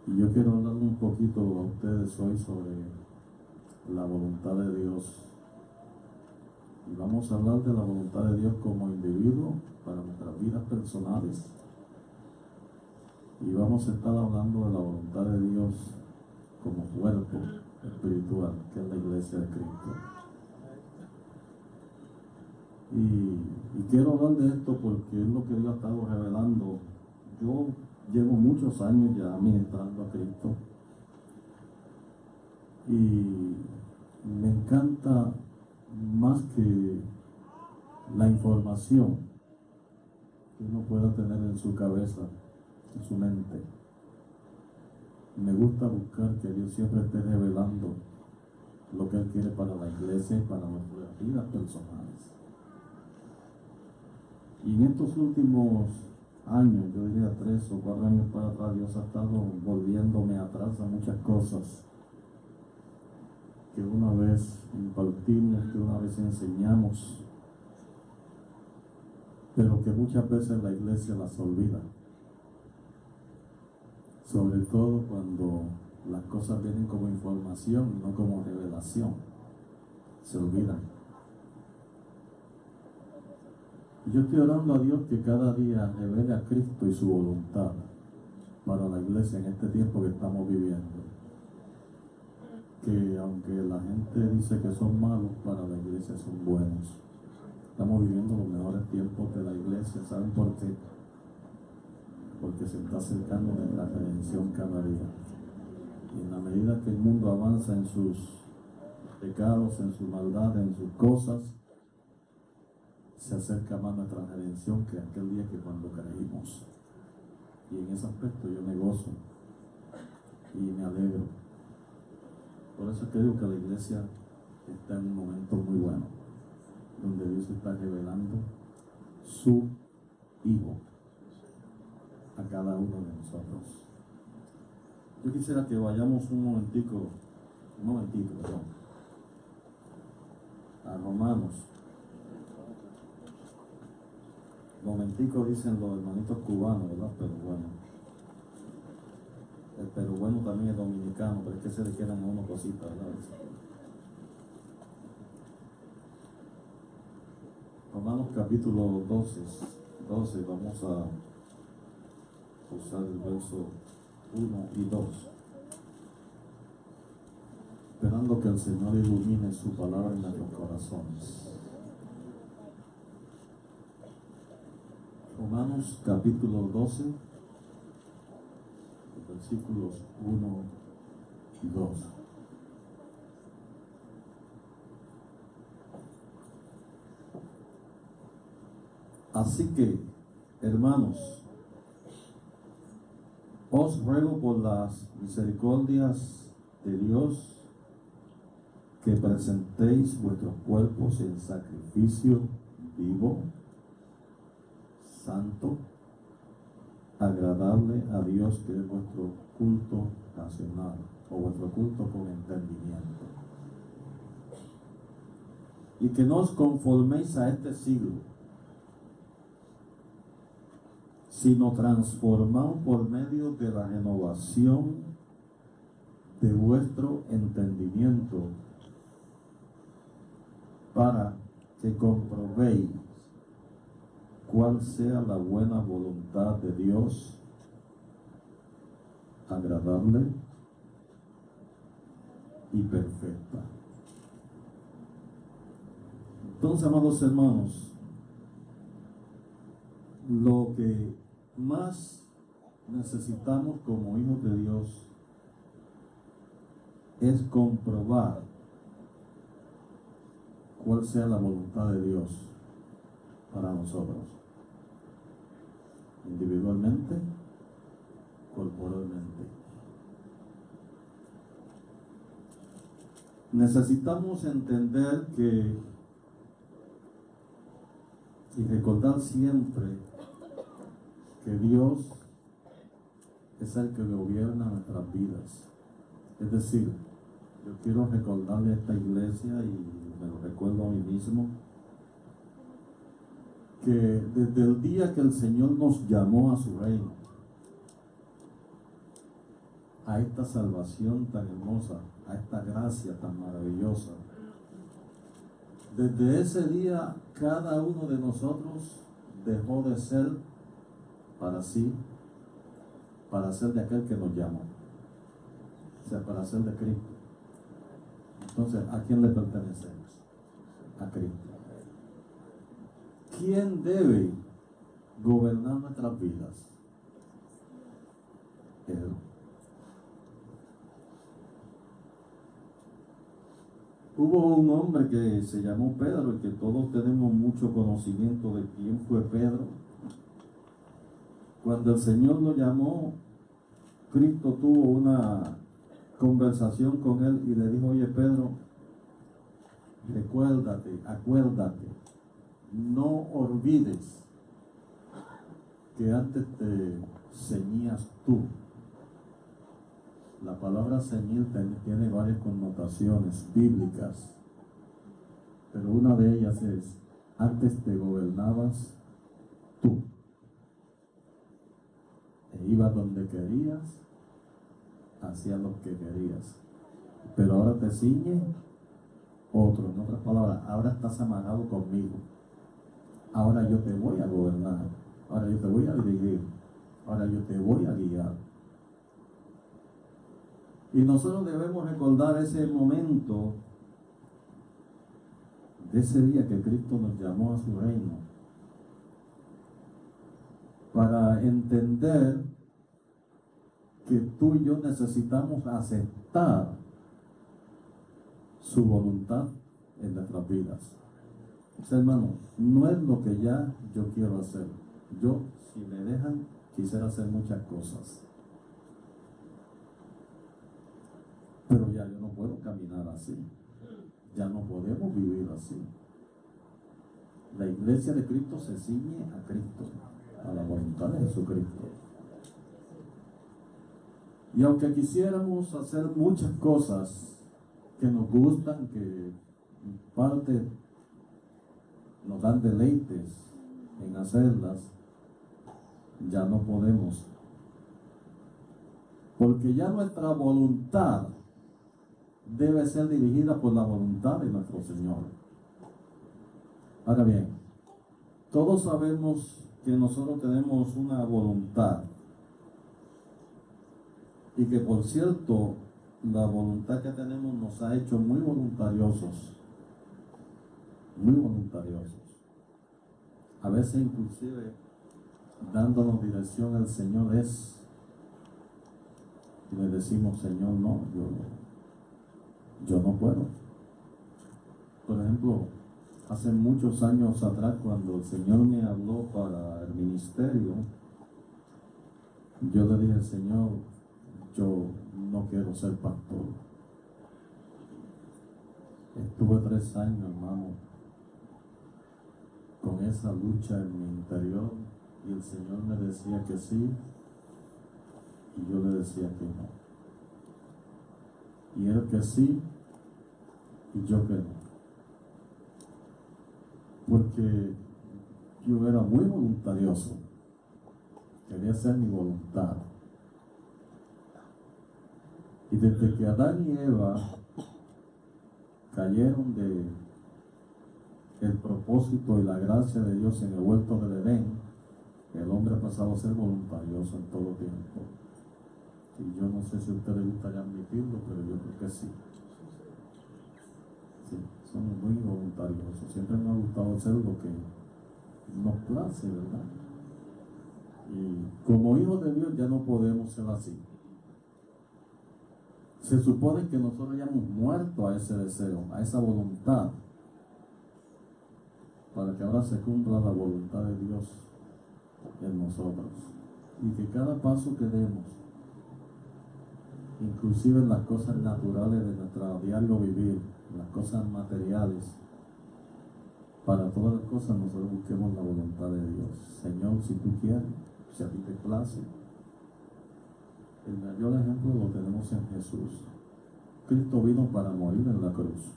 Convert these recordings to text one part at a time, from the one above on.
Y yo quiero hablar un poquito a ustedes hoy sobre la voluntad de Dios. Y vamos a hablar de la voluntad de Dios como individuo para nuestras vidas personales. Y vamos a estar hablando de la voluntad de Dios como cuerpo espiritual, que es la iglesia de Cristo. Y quiero hablar de esto porque es lo que Dios ha estado revelando. Yo llevo muchos años ya ministrando a Cristo. Y me encanta más que la información que uno pueda tener en su cabeza, en su mente. Me gusta buscar que Dios siempre esté revelando lo que Él quiere para la iglesia y para nuestras vidas personales. Y en estos últimos años, yo diría 3 o 4 años para atrás, Dios ha estado volviéndome atrás a muchas cosas que una vez impartimos, que una vez enseñamos, pero que muchas veces la iglesia las olvida. Sobre todo cuando las cosas vienen como información, no como revelación. Se olvidan. Y yo estoy orando a Dios que cada día revele a Cristo y su voluntad para la iglesia en este tiempo que estamos viviendo. Que aunque la gente dice que son malos, para la iglesia son buenos. Estamos viviendo los mejores tiempos de la iglesia. ¿Saben por qué? Porque se está acercando nuestra redención cada día. Y en la medida que el mundo avanza en sus pecados, en su maldad, en sus cosas, se acerca más nuestra redención que aquel día que cuando creímos. Y en ese aspecto yo me gozo y me alegro. Por eso es que digo que la iglesia está en un momento muy bueno, donde Dios está revelando su Hijo a cada uno de nosotros. Yo quisiera que vayamos un momentito, a Romanos. Momentico dicen los hermanitos cubanos, ¿verdad? Pero bueno. El peruano también es dominicano, pero es que se le quedan a uno cositas, ¿verdad? Romanos capítulo 12, vamos a usar el verso 1 y 2. Esperando que el Señor ilumine su palabra en nuestros corazones. Romanos capítulo 12, versículos 1 y 2. Así que, hermanos, os ruego por las misericordias de Dios que presentéis vuestros cuerpos en sacrificio vivo, santo, agradable a Dios, que es vuestro culto racional o vuestro culto con entendimiento. Y que no os conforméis a este siglo, sino transformaos por medio de la renovación de vuestro entendimiento, para que comprobéis cuál sea la buena voluntad de Dios, agradable y perfecta. Entonces, amados hermanos, lo que más necesitamos como hijos de Dios es comprobar cuál sea la voluntad de Dios para nosotros, individualmente, corporalmente. Necesitamos entender y recordar siempre que Dios es el que gobierna nuestras vidas. Es decir, yo quiero recordarle a esta iglesia, y me lo recuerdo a mí mismo, que desde el día que el Señor nos llamó a su reino, a esta salvación tan hermosa, a esta gracia tan maravillosa. Desde ese día, cada uno de nosotros dejó de ser para sí, para ser de aquel que nos llamó, o sea, para ser de Cristo. Entonces, ¿a quién le pertenecemos? A Cristo. ¿Quién debe gobernar nuestras vidas? Él. Hubo un hombre que se llamó Pedro y que todos tenemos mucho conocimiento de quién fue Pedro. Cuando el Señor lo llamó, Cristo tuvo una conversación con él y le dijo: oye Pedro, recuérdate, acuérdate, no olvides que antes te ceñías tú. La palabra ceñir tiene varias connotaciones bíblicas, pero una de ellas es: antes te gobernabas tú, e ibas donde querías, hacías lo que querías, pero ahora te ciñe otro. En otras palabras, ahora estás amarrado conmigo, ahora yo te voy a gobernar, ahora yo te voy a dirigir, ahora yo te voy a guiar. Y nosotros debemos recordar ese momento de ese día que Cristo nos llamó a su reino, para entender que tú y yo necesitamos aceptar su voluntad en nuestras vidas. O sea, hermano, no es lo que ya yo quiero hacer. Yo, si me dejan, quisiera hacer muchas cosas, pero ya yo no puedo caminar así, ya no podemos vivir así. La iglesia de Cristo se ciñe a Cristo, a la voluntad de Jesucristo. Y aunque quisiéramos hacer muchas cosas que nos gustan, que en parte nos dan deleites en hacerlas, ya no podemos, porque ya nuestra voluntad debe ser dirigida por la voluntad de nuestro Señor. Ahora bien, todos sabemos que nosotros tenemos una voluntad, y que, por cierto, la voluntad que tenemos nos ha hecho muy voluntariosos, muy voluntariosos. A veces inclusive dándonos dirección al Señor y le decimos: Señor, no, yo no puedo. Por ejemplo, hace muchos años atrás, cuando el Señor me habló para el ministerio, yo le dije: Señor, yo no quiero ser pastor. Estuve 3 años, hermano, con esa lucha en mi interior, y el Señor me decía que sí, y yo le decía que no. Y él que sí, y yo que no. Porque yo era muy voluntarioso, quería hacer mi voluntad. Y desde que Adán y Eva cayeron de el propósito y la gracia de Dios en el huerto del Edén, el hombre ha pasado a ser voluntarioso en todo tiempo. Y yo no sé si a usted le gustaría admitirlo, pero yo creo que sí. Sí, somos muy voluntariosos. Siempre nos ha gustado hacer lo que nos place, ¿verdad? Y como hijos de Dios ya no podemos ser así. Se supone que nosotros hayamos muerto a ese deseo, a esa voluntad, para que ahora se cumpla la voluntad de Dios en nosotros. Y que cada paso que demos, inclusive en las cosas naturales de nuestro diario vivir, en las cosas materiales, para todas las cosas nosotros busquemos la voluntad de Dios. Señor, si tú quieres, si a ti te place. El mayor ejemplo lo tenemos en Jesús. Cristo vino para morir en la cruz.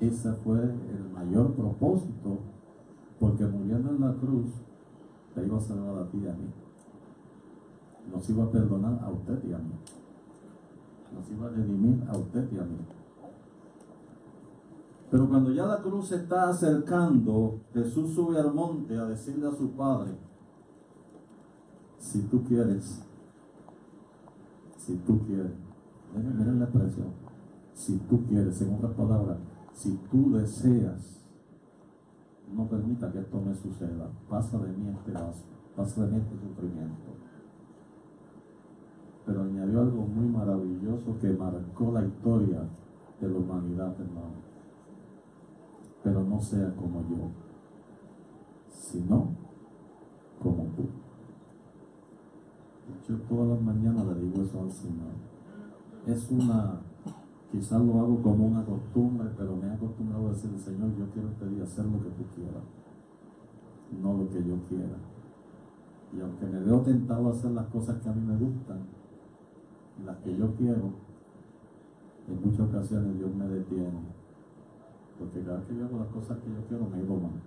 Ese fue el mayor propósito, porque muriendo en la cruz te iba a salvar a ti y a mí. Nos iba a perdonar a usted y a mí. Nos iba a redimir a usted y a mí. Pero cuando ya la cruz se está acercando, Jesús sube al monte a decirle a su Padre: si tú quieres, miren la expresión, si tú quieres, en otras palabras, si tú deseas, no permita que esto me suceda, pasa de mí este vaso, pasa de mí este sufrimiento. Pero añadió algo muy maravilloso que marcó la historia de la humanidad, hermano. Pero no sea como yo, sino como tú. Yo todas las mañanas le digo eso al Señor. Quizás lo hago como una costumbre, pero me he acostumbrado a decirle: Señor, yo quiero este día hacer lo que tú quieras, no lo que yo quiera. Y aunque me veo tentado a hacer las cosas que a mí me gustan, las que yo quiero, en muchas ocasiones Dios me detiene. Porque cada vez que yo hago las cosas que yo quiero me he ido mal,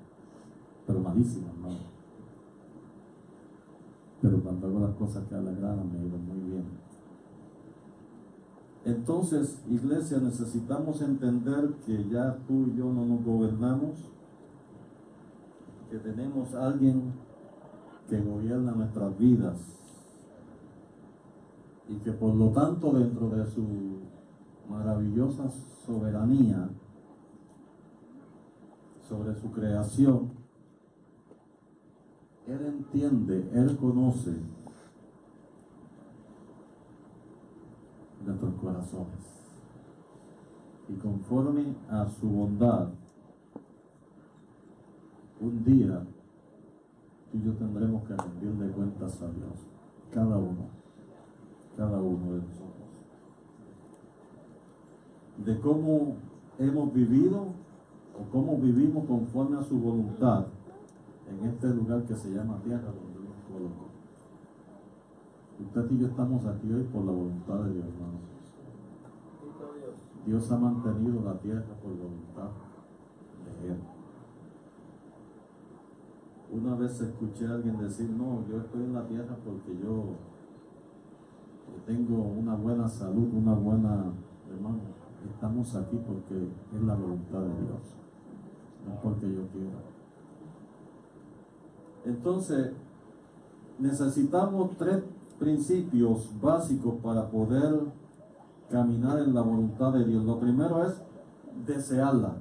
pero malísimas, ¿no? Pero cuando hago las cosas que le agradan me he ido muy bien. Entonces, iglesia, necesitamos entender que ya tú y yo no nos gobernamos, que tenemos a alguien que gobierna nuestras vidas, y que por lo tanto, dentro de su maravillosa soberanía sobre su creación, Él entiende, Él conoce nuestros corazones, y conforme a su bondad, un día tú y yo tendremos que rendirle cuentas a Dios, cada uno de nosotros, de cómo hemos vivido o cómo vivimos conforme a su voluntad en este lugar que se llama tierra donde Dios colocó. Usted y yo estamos aquí hoy por la voluntad de Dios, hermanos. Dios ha mantenido la tierra por voluntad de Él. Una vez escuché a alguien decir: no, yo estoy en la tierra porque yo tengo una buena salud, una buena... Hermano, estamos aquí porque es la voluntad de Dios, no es porque yo quiera. Entonces, necesitamos 3 principios básicos para poder caminar en la voluntad de Dios. Lo primero es desearla,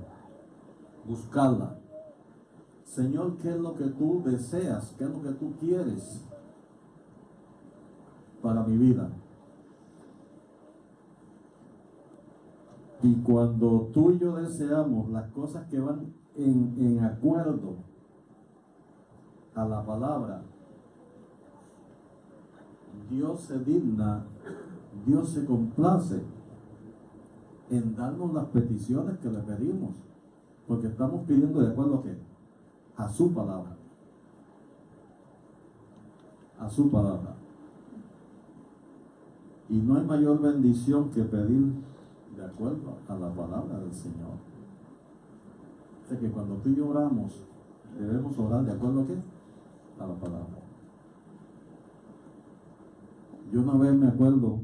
buscarla. Señor, ¿qué es lo que tú deseas? ¿Qué es lo que tú quieres para mi vida? Y cuando tú y yo deseamos las cosas que van en acuerdo a la palabra, Dios se digna, Dios se complace en darnos las peticiones que le pedimos, porque estamos pidiendo de acuerdo a qué, a su palabra, a su palabra. Y no hay mayor bendición que pedir de acuerdo a la palabra del Señor. O sea que cuando tú y yo oramos, debemos orar de acuerdo a qué, a la palabra. Yo una vez me acuerdo,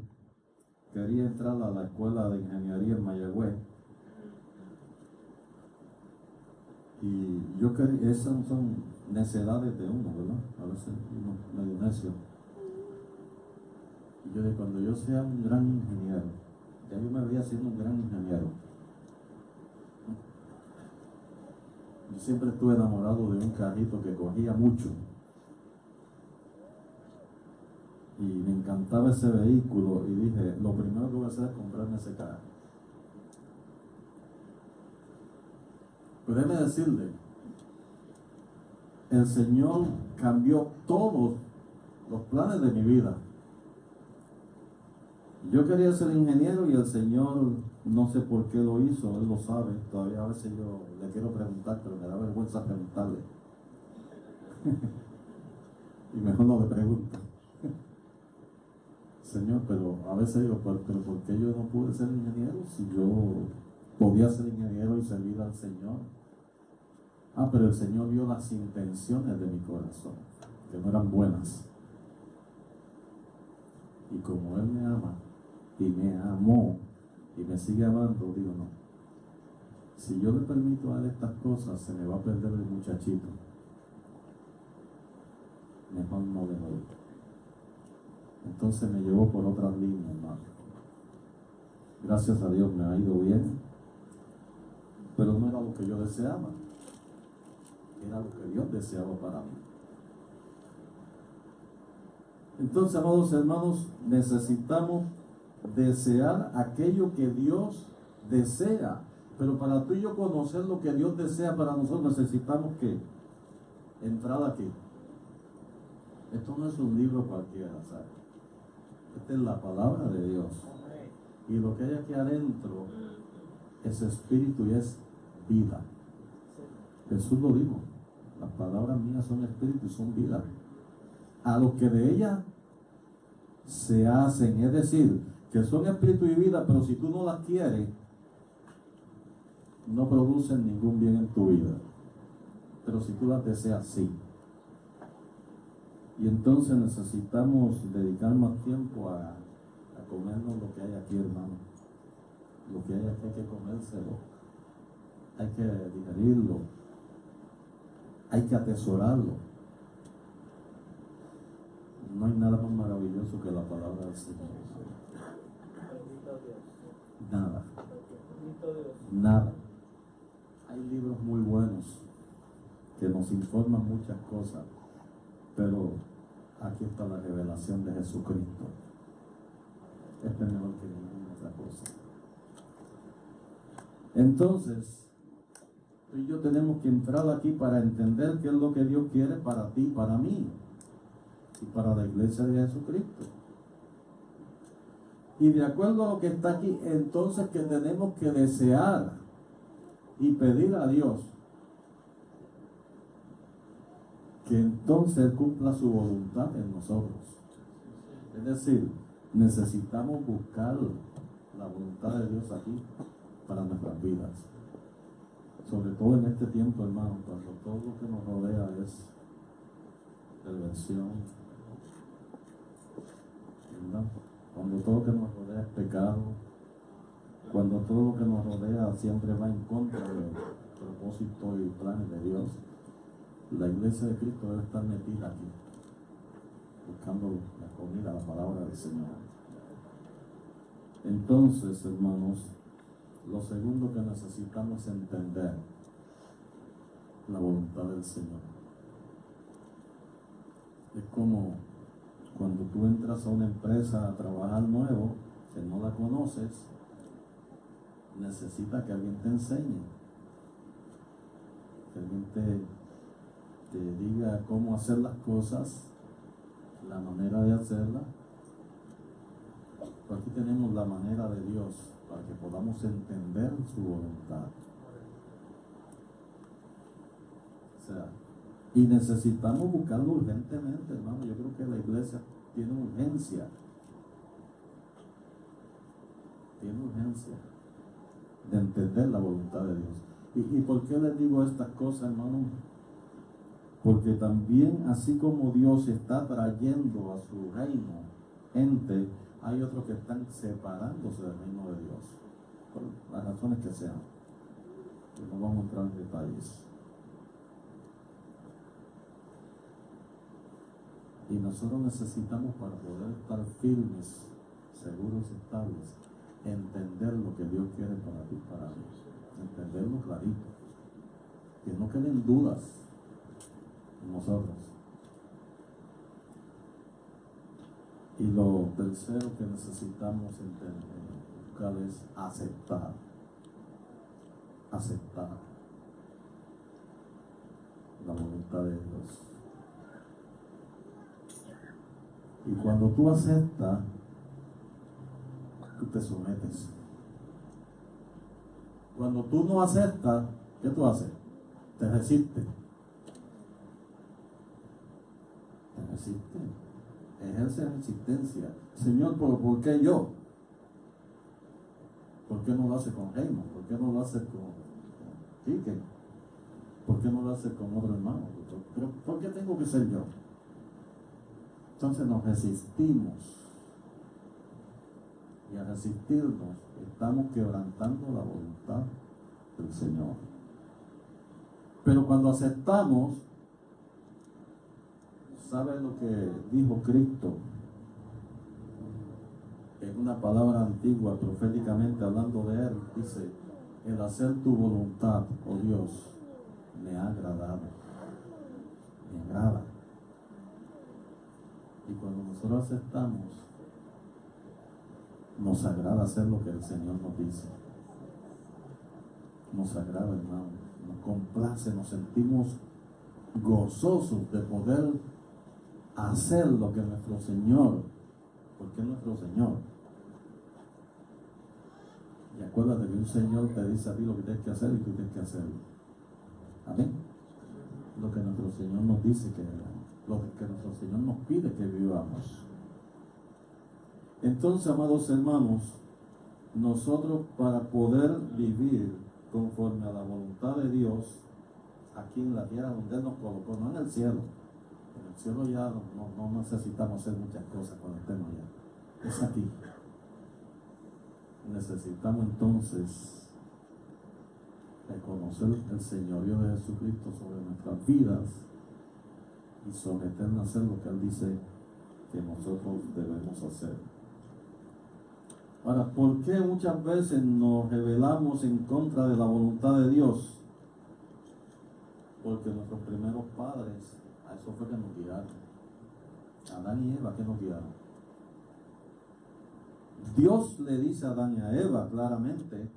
quería entrar a la escuela de ingeniería en Mayagüez, y yo quería, esas son necedades de uno, ¿verdad? A veces uno medio necio. Y yo dije: cuando yo sea un gran ingeniero, ya yo me veía siendo un gran ingeniero. Yo siempre estuve enamorado de un carrito que cogía mucho, y me encantaba ese vehículo, y dije: lo primero que voy a hacer es comprarme ese carro. Pero déjeme decirle, el Señor cambió todos los planes de mi vida. Yo quería ser ingeniero y el Señor, no sé por qué lo hizo, Él lo sabe. Todavía a veces yo le quiero preguntar, pero me da vergüenza preguntarle. Y mejor no le pregunto. Señor, pero a veces digo: pero ¿por qué yo no pude ser ingeniero si yo podía ser ingeniero y servir al Señor? Pero el Señor vio las intenciones de mi corazón, que no eran buenas. Y como Él me ama y me amó y me sigue amando, digo no. Si yo le permito a Él estas cosas, se me va a perder el muchachito. Mejor no le doy. Entonces me llevó por otras líneas, hermano. Gracias a Dios me ha ido bien, pero no era lo que yo deseaba. Era lo que Dios deseaba para mí. Entonces, amados hermanos, necesitamos desear aquello que Dios desea. Pero para tú y yo conocer lo que Dios desea para nosotros, necesitamos que entrar aquí. Esto no es un libro cualquiera, ¿sabes? Esta es la palabra de Dios. Y lo que hay aquí adentro es espíritu y es vida. Jesús lo dijo. Las palabras mías son espíritu y son vida. A los que de ella se hacen, es decir, que son espíritu y vida, pero si tú no las quieres, no producen ningún bien en tu vida. Pero si tú las deseas, sí. Y entonces necesitamos dedicar más tiempo a comernos lo que hay aquí, hermano. Lo que hay aquí hay que comérselo. Hay que digerirlo. Hay que atesorarlo. No hay nada más maravilloso que la palabra del Señor. Nada. Nada. Hay libros muy buenos que nos informan muchas cosas, pero aquí está la revelación de Jesucristo. Este es mejor que ninguna otra cosa. Entonces, tú y yo tenemos que entrar aquí para entender qué es lo que Dios quiere para ti, para mí y para la iglesia de Jesucristo. Y de acuerdo a lo que está aquí, entonces que tenemos que desear y pedir a Dios que entonces Él cumpla su voluntad en nosotros. Es decir, necesitamos buscar la voluntad de Dios aquí para nuestras vidas. Sobre todo en este tiempo, hermano, cuando todo lo que nos rodea es perversión, ¿verdad? Cuando todo lo que nos rodea es pecado, cuando todo lo que nos rodea siempre va en contra del propósito y planes de Dios, la iglesia de Cristo debe estar metida aquí, buscando la comida, la palabra del Señor. Entonces, hermanos, lo segundo que necesitamos es entender la voluntad del Señor. Es como cuando tú entras a una empresa a trabajar nuevo, que no la conoces, necesita que alguien te enseñe, que alguien te diga cómo hacer las cosas, la manera de hacerlas. Pero aquí tenemos la manera de Dios para que podamos entender su voluntad. O sea, y necesitamos buscarlo urgentemente, hermano. Yo creo que la iglesia tiene urgencia. Tiene urgencia de entender la voluntad de Dios. ¿Y por qué les digo estas cosas, hermano? Porque también, así como Dios está trayendo a su reino gente, hay otros que están separándose del reino de Dios, por las razones que sean. Y no vamos a entrar en detalles. Y nosotros necesitamos, para poder estar firmes, seguros y estables, entender lo que Dios quiere para ti, para mí. Entenderlo clarito. Que no queden dudas en nosotros. Y lo tercero que necesitamos buscar es aceptar. Aceptar la voluntad de Dios. Y cuando tú aceptas, tú te sometes. Cuando tú no aceptas, ¿qué tú haces? Te resistes. Te resistes. Ejerce resistencia. Señor, ¿pero por qué yo? ¿Por qué no lo hace con Raymond? ¿Por qué no lo hace con Quique? ¿Por qué no lo hace con otro hermano? ¿Por qué tengo que ser yo? Entonces nos resistimos y a resistirnos, estamos quebrantando la voluntad del Señor. Pero cuando aceptamos, ¿sabe lo que dijo Cristo? En una palabra antigua, proféticamente hablando de Él, dice: el hacer tu voluntad, oh Dios, me ha agradado, me agrada. Y cuando nosotros aceptamos, nos agrada hacer lo que el Señor nos dice. Nos agrada, hermano, nos complace, nos sentimos gozosos de poder hacer lo que nuestro Señor, porque es nuestro Señor. Y acuérdate que un Señor te dice a ti lo que tienes que hacer y tú tienes que hacerlo. Amén. Lo que nuestro Señor nos dice que hagamos, lo que nuestro Señor nos pide que vivamos. Entonces, amados hermanos, nosotros para poder vivir conforme a la voluntad de Dios aquí en la tierra donde Él nos colocó, no en el cielo. En el cielo ya no necesitamos hacer muchas cosas cuando estemos allá. Es aquí. Necesitamos entonces reconocer el señorío de Jesucristo sobre nuestras vidas y someternos a hacer lo que Él dice que nosotros debemos hacer. Ahora, ¿por qué muchas veces nos rebelamos en contra de la voluntad de Dios? Porque nuestros primeros padres, a eso fue que nos guiaron. Adán y Eva, que nos guiaron. Dios le dice a Adán y a Eva claramente: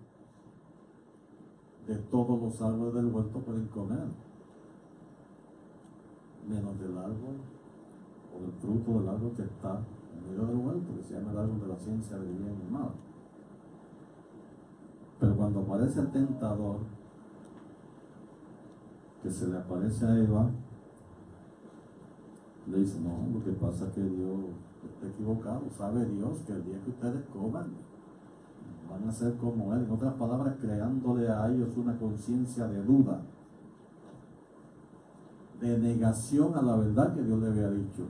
de todos los árboles del huerto pueden comer, menos del árbol o del fruto del árbol que está en medio del huerto, que se llama el árbol de la ciencia del bien y del mal. Pero cuando aparece el tentador, que se le aparece a Eva, le dice: no, lo que pasa es que Dios está equivocado. Sabe Dios que el día que ustedes coman van a ser como Él. En otras palabras, creándole a ellos una conciencia de duda, de negación a la verdad que Dios le había dicho.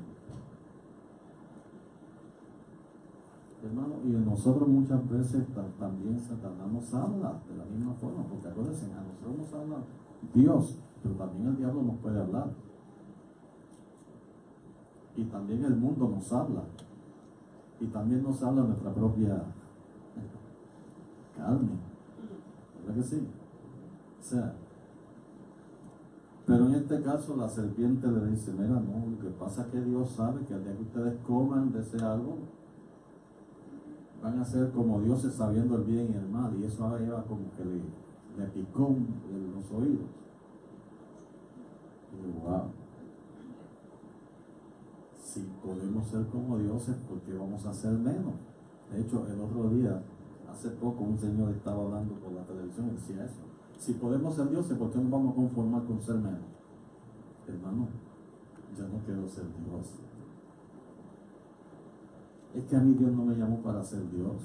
Hermano, y nosotros muchas veces también Satanás nos habla de la misma forma, porque acuérdense, a nosotros nos habla Dios, pero también el diablo nos puede hablar. Y también el mundo nos habla. Y también nos habla nuestra propia carne. ¿Verdad que sí? O sea, pero en este caso la serpiente le dice: mira, no, lo que pasa es que Dios sabe que al día que ustedes coman de ese árbol, van a ser como dioses sabiendo el bien y el mal. Y eso a Eva como que le picó en los oídos. Y digo: wow, si podemos ser como dioses, ¿por qué vamos a ser menos? De hecho, el otro día, hace poco, un señor estaba hablando por la televisión y decía eso: si podemos ser dioses, ¿por qué nos vamos a conformar con ser menos? Hermano, yo no quiero ser Dios. Es que a mí Dios no me llamó para ser Dios.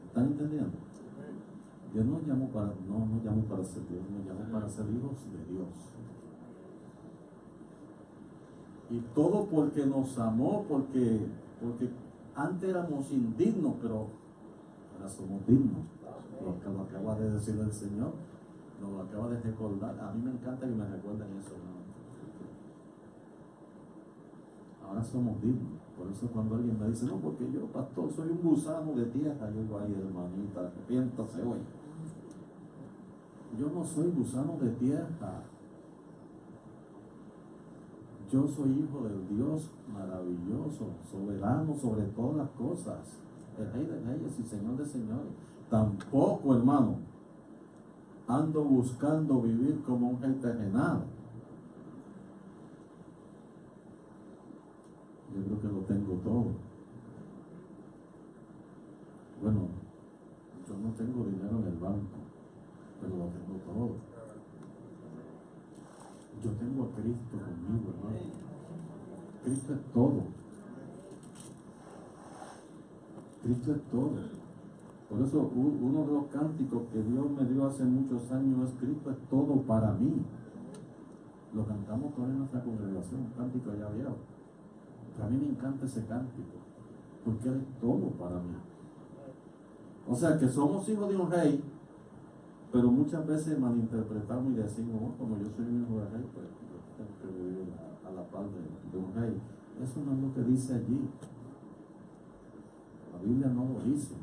¿Están entendiendo? Dios no nos llamó para ser Dios, nos llamó para ser hijos de Dios. Y todo porque nos amó, porque antes éramos indignos, pero ahora somos dignos. Lo acaba de decir el Señor, nos lo acaba de recordar. A mí me encanta que me recuerden eso, ¿no? Ahora somos dignos. Por eso cuando alguien me dice: no, porque yo, pastor, soy un gusano de tierra, yo digo: ay, hermanita, arrepiéntase hoy. Yo no soy gusano de tierra. Yo soy hijo del Dios maravilloso, soberano sobre todas las cosas, el Rey de Reyes y Señor de Señores. Tampoco, hermano, ando buscando vivir como un rey terrenal. Yo creo que lo tengo todo. Bueno, yo no tengo dinero en el banco, pero lo tengo todo. Yo tengo a Cristo conmigo, hermano. Cristo es todo. Cristo es todo. Por eso uno de los cánticos que Dios me dio hace muchos años es: Cristo es todo para mí. Lo cantamos toda en nuestra congregación, un cántico allá viejo. Pero a mí me encanta ese cántico, porque eres todo para mí. O sea que somos hijos de un rey, pero muchas veces malinterpretamos y decimos, "Oh, como yo soy un hijo de rey, pues yo tengo que vivir a la par de un rey". Eso no es lo que dice allí. La Biblia no lo dice.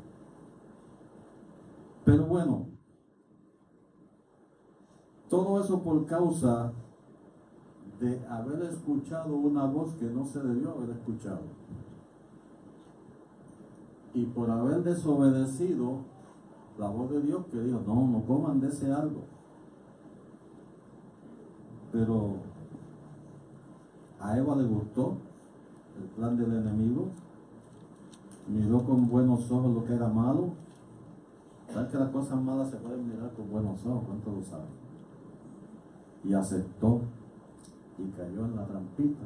Pero bueno, todo eso por causa de haber escuchado una voz que no se debió haber escuchado. Y por haber desobedecido la voz de Dios que dijo, no, no coman de ese árbol. Pero a Eva le gustó el plan del enemigo, miró con buenos ojos lo que era malo. ¿Sabes que las cosas malas se pueden mirar con buenos ojos? ¿Cuánto lo saben? Y aceptó y cayó en la trampita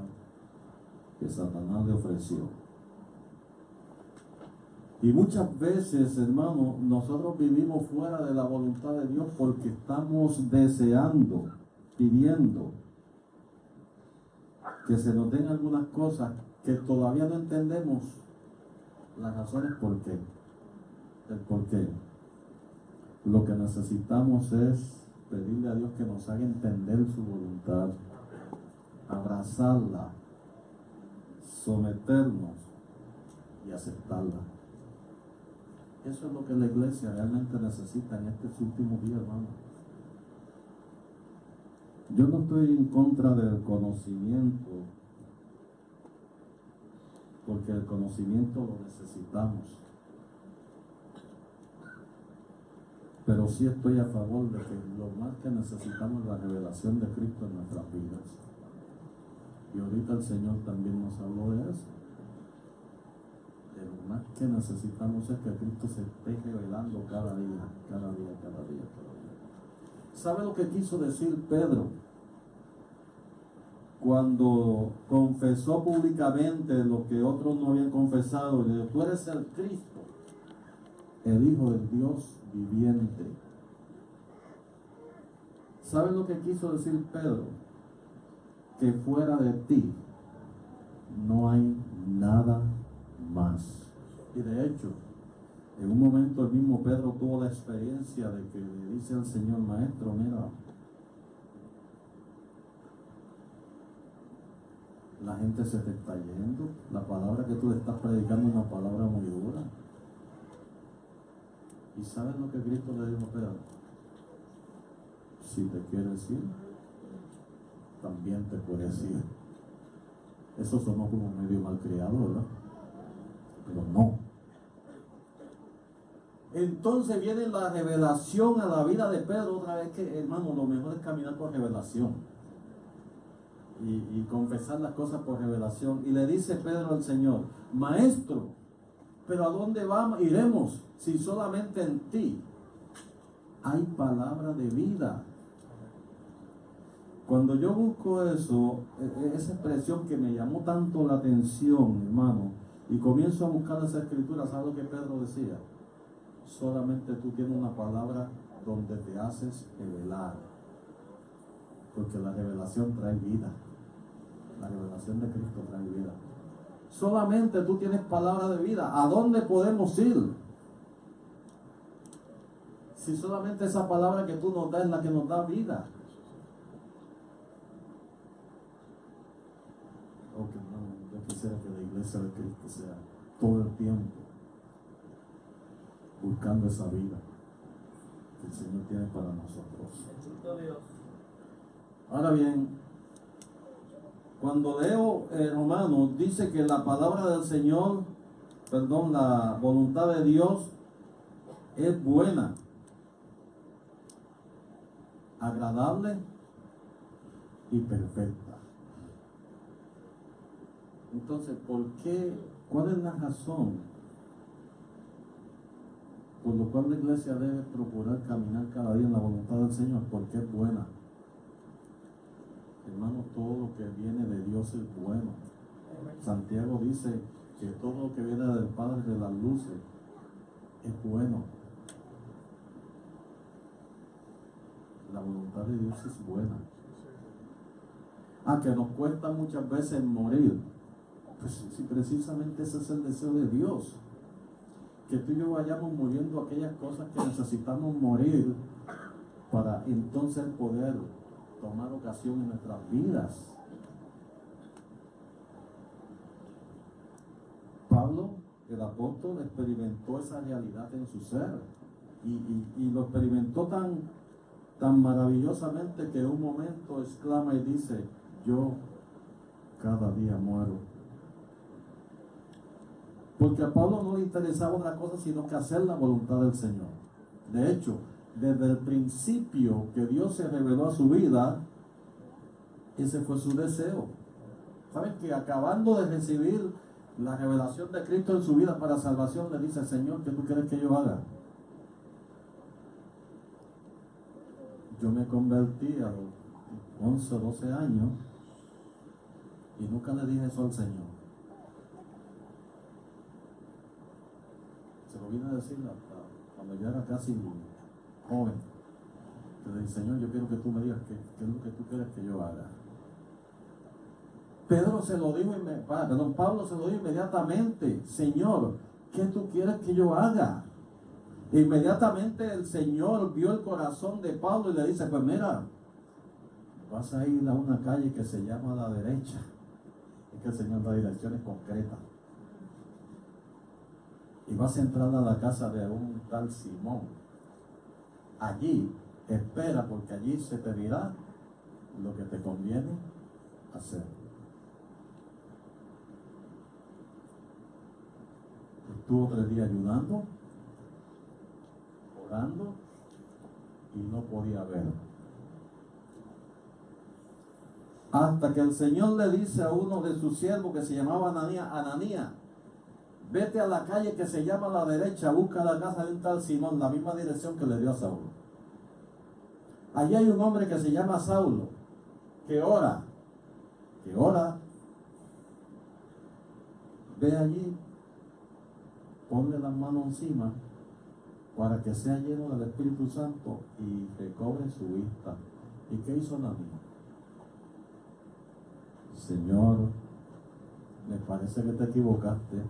que Satanás le ofreció. Y muchas veces, hermano, nosotros vivimos fuera de la voluntad de Dios porque estamos deseando, pidiendo que se nos den algunas cosas que todavía no entendemos las razones por qué. El por qué. Lo que necesitamos es pedirle a Dios que nos haga entender su voluntad, abrazarla, someternos y aceptarla. Eso es lo que la iglesia realmente necesita en estos últimos días, hermano. Yo no estoy en contra del conocimiento, porque el conocimiento lo necesitamos. Pero sí estoy a favor de que lo más que necesitamos es la revelación de Cristo en nuestras vidas. Y ahorita el Señor también nos habló de eso. Que lo más que necesitamos es que Cristo se esté revelando cada día, cada día, cada día, cada día. ¿Sabe lo que quiso decir Pedro cuando confesó públicamente lo que otros no habían confesado? Le dijo, tú eres el Cristo, el Hijo del Dios viviente. ¿Sabe lo que quiso decir Pedro? Que fuera de ti no hay nada más. Y de hecho, en un momento el mismo Pedro tuvo la experiencia de que le dice al Señor, maestro, mira, la gente se te está yendo, la palabra que tú le estás predicando es una palabra muy dura. ¿Y sabes lo que Cristo le dijo a Pedro? Si te quieres ir, también te puedes ir. Eso sonó como medio malcriado, ¿verdad? Pero no. Entonces viene la revelación a la vida de Pedro otra vez, que hermano, lo mejor es caminar por revelación y confesar las cosas por revelación. Y le dice Pedro al Señor, maestro, pero ¿a dónde vamos? Iremos si solamente en ti hay palabra de vida. Cuando yo busco eso, esa expresión que me llamó tanto la atención, hermano, y comienzo a buscar esa escritura, ¿sabes lo que Pedro decía? Solamente tú tienes una palabra donde te haces revelar, porque la revelación trae vida. La revelación de Cristo trae vida. Solamente tú tienes palabra de vida. ¿A dónde podemos ir? Si solamente esa palabra que tú nos das es la que nos da vida. Ok, no, yo quisiera que la iglesia de Cristo sea todo el tiempo buscando esa vida que el Señor tiene para nosotros. Ahora bien, cuando leo Romanos, dice que la palabra del Señor, la voluntad de Dios es buena, agradable y perfecta. Entonces, ¿por qué? ¿Cuál es la razón por lo cual la iglesia debe procurar caminar cada día en la voluntad del Señor? Porque es buena. Hermano, todo lo que viene de Dios es bueno. Santiago dice que todo lo que viene del Padre de las luces es bueno. La voluntad de Dios es buena. Que nos cuesta muchas veces morir, Pues si precisamente ese es el deseo de Dios, que tú y yo vayamos muriendo aquellas cosas que necesitamos morir para entonces poder tomar ocasión en nuestras vidas. Pablo, el apóstol, experimentó esa realidad en su ser y lo experimentó tan maravillosamente que en un momento exclama y dice: yo cada día muero. Porque a Pablo no le interesaba otra cosa sino que hacer la voluntad del Señor. De hecho, desde el principio que Dios se reveló a su vida, ese fue su deseo. ¿Saben que acabando de recibir la revelación de Cristo en su vida para salvación, le dice: Señor, ¿qué tú quieres que yo haga? Yo me convertí a los 11 o 12 años y nunca le dije eso al Señor. Se lo vine a decir hasta cuando ya era casi joven. Que le dije: Señor, yo quiero que tú me digas qué es lo que tú quieres que yo haga. Pablo se lo dijo inmediatamente: Señor, ¿qué tú quieres que yo haga? Inmediatamente el Señor vio el corazón de Pablo y le dice: pues mira, vas a ir a una calle que se llama La Derecha. Es que el Señor da direcciones concretas. Y vas a entrar a la casa de un tal Simón. Allí espera, porque allí se te dirá lo que te conviene hacer. Estuvo 3 días ayunando, orando, y no podía ver. Hasta que el Señor le dice a uno de sus siervos que se llamaba Ananías: vete a la calle que se llama La Derecha, busca la casa de un tal Simón, la misma dirección que le dio a Saulo. Allí hay un hombre que se llama Saulo, que ora. Ve allí, ponle las manos encima para que sea lleno del Espíritu Santo y recobre su vista. ¿Y qué hizo Ananías? Señor, me parece que te equivocaste.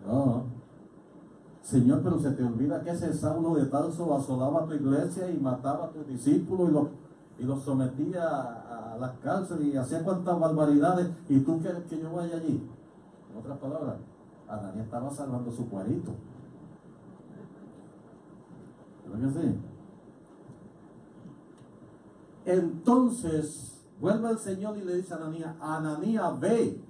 No, Señor, pero se te olvida que ese Saulo de Tarso asolaba tu iglesia y mataba a tus discípulos y los sometía a las cárceles y hacía cuantas barbaridades, y tú quieres que yo vaya allí. En otras palabras, Ananías estaba salvando su cuarito. ¿Verdad que sí? Entonces vuelve el Señor y le dice a Ananías: Ananías, ve,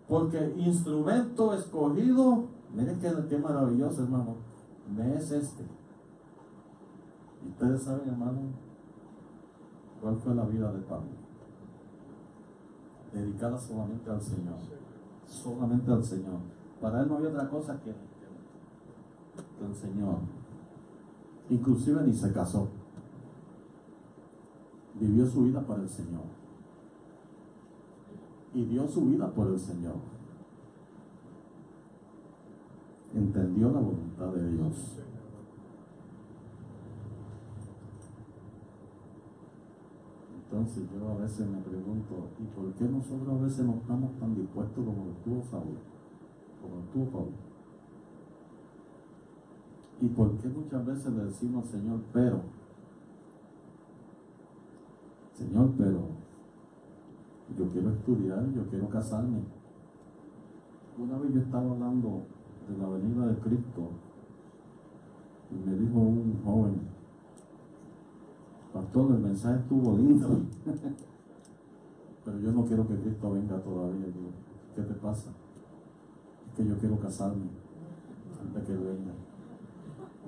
porque instrumento escogido, miren qué maravilloso, hermano, me es este. Y ustedes saben, hermano, cuál fue la vida de Pablo. Dedicada solamente al Señor. Solamente al Señor. Para él no había otra cosa que el Señor. Inclusive ni se casó. Vivió su vida para el Señor. Y dio su vida por el Señor. Entendió la voluntad de Dios. Entonces yo a veces me pregunto: ¿y por qué nosotros a veces no estamos tan dispuestos como lo estuvo Saulo? Como estuvo Pablo. ¿Y por qué muchas veces le decimos: Señor, pero yo quiero estudiar, yo quiero casarme? Una vez yo estaba hablando de la venida de Cristo y me dijo un joven: pastor, el mensaje estuvo lindo, pero yo no quiero que Cristo venga todavía. Digo: ¿qué te pasa? Es que yo quiero casarme antes que Él venga.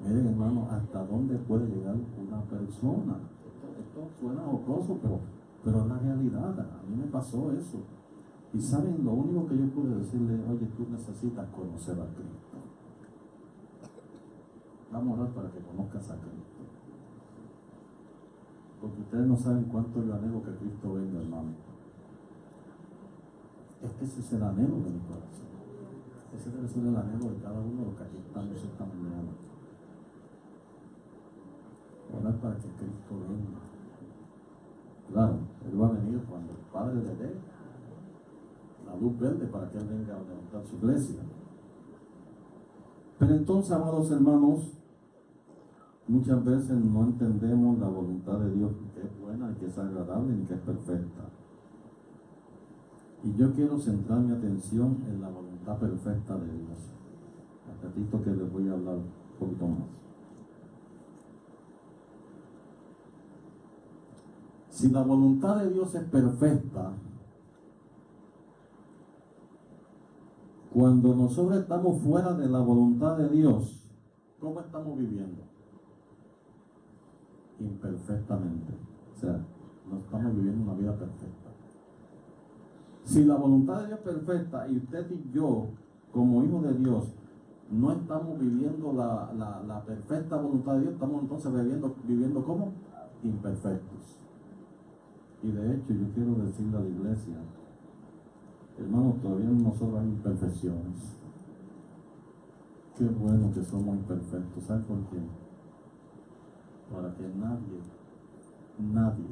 Miren, hermano, hasta dónde puede llegar una persona. Esto suena jocoso, pero es la realidad. A mí me pasó eso. Y saben, lo único que yo pude decirle: oye, tú necesitas conocer a Cristo. Vamos a orar para que conozcas a Cristo. Porque ustedes no saben cuánto yo anhelo que Cristo venga, hermano. Es que ese es el anhelo de mi corazón. Ese debe ser el anhelo de cada uno de los que aquí estamos esta mañana. Orar para que Cristo venga. Claro, Él va a venir cuando el Padre le dé la luz verde para que Él venga a levantar su iglesia. Pero entonces, amados hermanos, muchas veces no entendemos la voluntad de Dios, que es buena, y que es agradable, ni que es perfecta. Y yo quiero centrar mi atención en la voluntad perfecta de Dios. Al ratito que les voy a hablar un poquito más. Si la voluntad de Dios es perfecta, cuando nosotros estamos fuera de la voluntad de Dios, ¿cómo estamos viviendo? Imperfectamente. O sea, no estamos viviendo una vida perfecta. Si la voluntad de Dios es perfecta y usted y yo, como hijos de Dios, no estamos viviendo la perfecta voluntad de Dios, estamos entonces viviendo como imperfectos. Y de hecho yo quiero decirle a la iglesia, hermanos, todavía en nosotros hay imperfecciones. Qué bueno que somos imperfectos. ¿Saben por qué? Para que nadie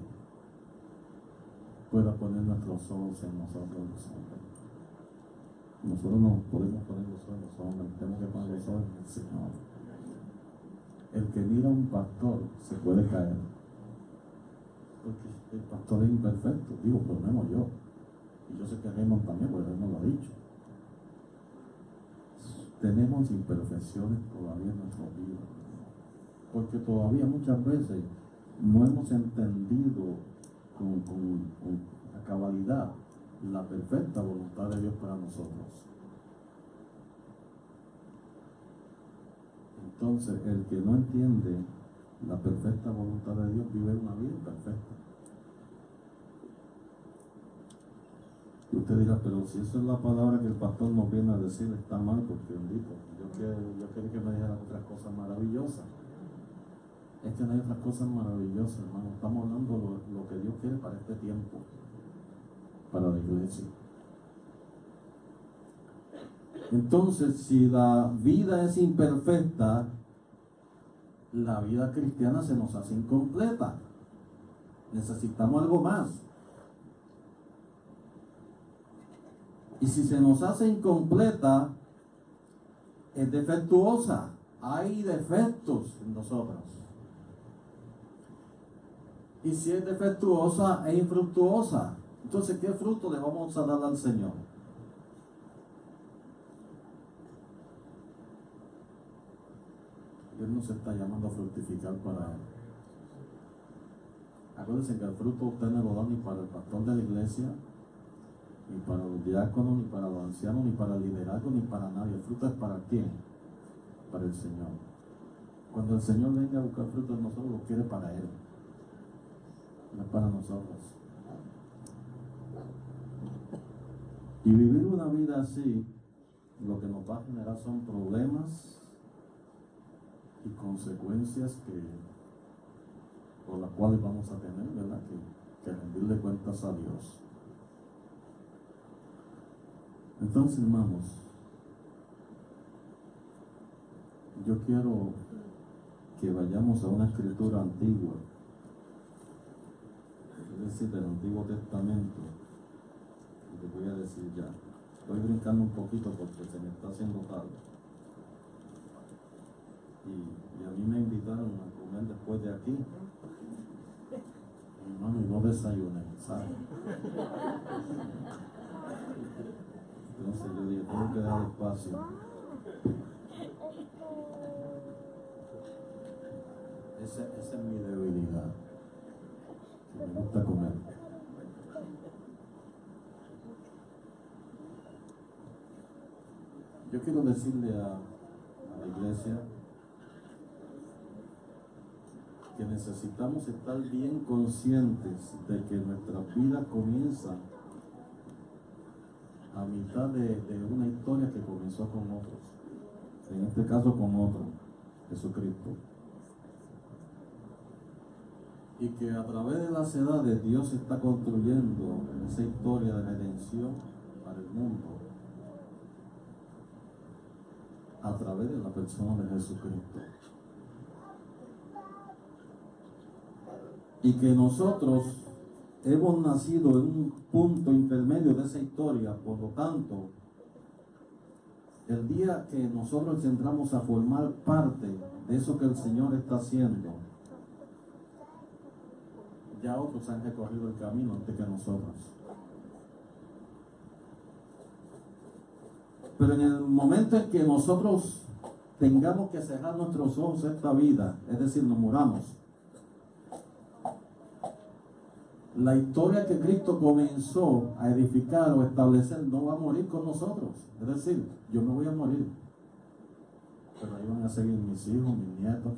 pueda poner nuestros ojos en nosotros los hombres. Nosotros no podemos poner los ojos en los hombres, tenemos que poner los ojos en el Señor. El que mira a un pastor se puede caer, porque el pastor es imperfecto, digo, por lo menos yo. Y yo sé que Raymond también, porque Raymond lo ha dicho. Tenemos imperfecciones todavía en nuestra vida, porque todavía muchas veces no hemos entendido con a cabalidad la perfecta voluntad de Dios para nosotros. Entonces, el que no entiende la perfecta voluntad de Dios vive una vida imperfecta. Y usted dirá, pero si eso es la palabra que el pastor nos viene a decir, está mal, porque bendito, yo quería que me dijeran otras cosas maravillosas. Es que no hay otras cosas maravillosas, hermano. Estamos hablando de lo que Dios quiere para este tiempo, para la iglesia. Entonces, si la vida es imperfecta, la vida cristiana se nos hace incompleta. Necesitamos algo más. Y si se nos hace incompleta, es defectuosa. Hay defectos en nosotros. Y si es defectuosa, es infructuosa. Entonces, ¿qué fruto le vamos a dar al Señor? Dios nos está llamando a fructificar para Él. Acuérdense que el fruto usted no lo da ni para el pastor de la iglesia, ni para los diáconos, ni para los ancianos, ni para el liderazgo, ni para nadie. El fruto es para quién? Para el Señor. Cuando el Señor venga a buscar fruto en nosotros, lo quiere para Él, no es para nosotros. Y vivir una vida así, lo que nos va a generar son problemas y consecuencias por las cuales vamos a tener, ¿verdad? Que rendirle cuentas a Dios. Entonces, hermanos, yo quiero que vayamos a una escritura antigua, es decir, del Antiguo Testamento. Y les voy a decir ya. Estoy brincando un poquito porque se me está haciendo tarde. Y a mí me invitaron a comer después de aquí. Hermano, y no desayuné, ¿sabes? Entonces yo dije, tengo que dar espacio. Esa es mi debilidad. Que me gusta comer. Yo quiero decirle a la iglesia que necesitamos estar bien conscientes de que nuestra vida comienza a mitad de una historia que comenzó con otros, en este caso con otro, Jesucristo, y que a través de las edades Dios está construyendo esa historia de redención para el mundo a través de la persona de Jesucristo. Y que nosotros hemos nacido en un punto intermedio de esa historia. Por lo tanto, el día que nosotros entramos a formar parte de eso que el Señor está haciendo, ya otros han recorrido el camino antes que nosotros. Pero en el momento en que nosotros tengamos que cerrar nuestros ojos a esta vida, es decir, nos muramos, la historia que Cristo comenzó a edificar o establecer no va a morir con nosotros. Es decir, yo me voy a morir, pero ahí van a seguir mis hijos, mis nietos.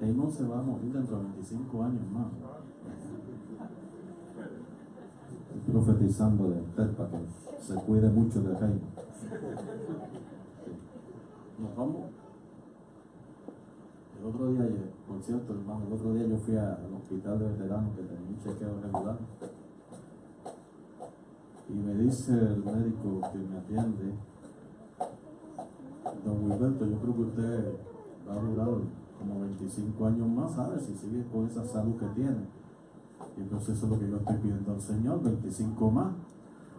Él no se va a morir dentro de 25 años más. Estoy profetizando de usted para que se cuide mucho del reino. Nos vamos. El otro día, por cierto, hermano, el otro día yo fui al hospital de veteranos que tenía un chequeo regular. Y me dice el médico que me atiende: don Wilberto, yo creo que usted va a durar como 25 años más, ¿sabes? Si sigue con esa salud que tiene. Y entonces eso es lo que yo estoy pidiendo al Señor, 25 más.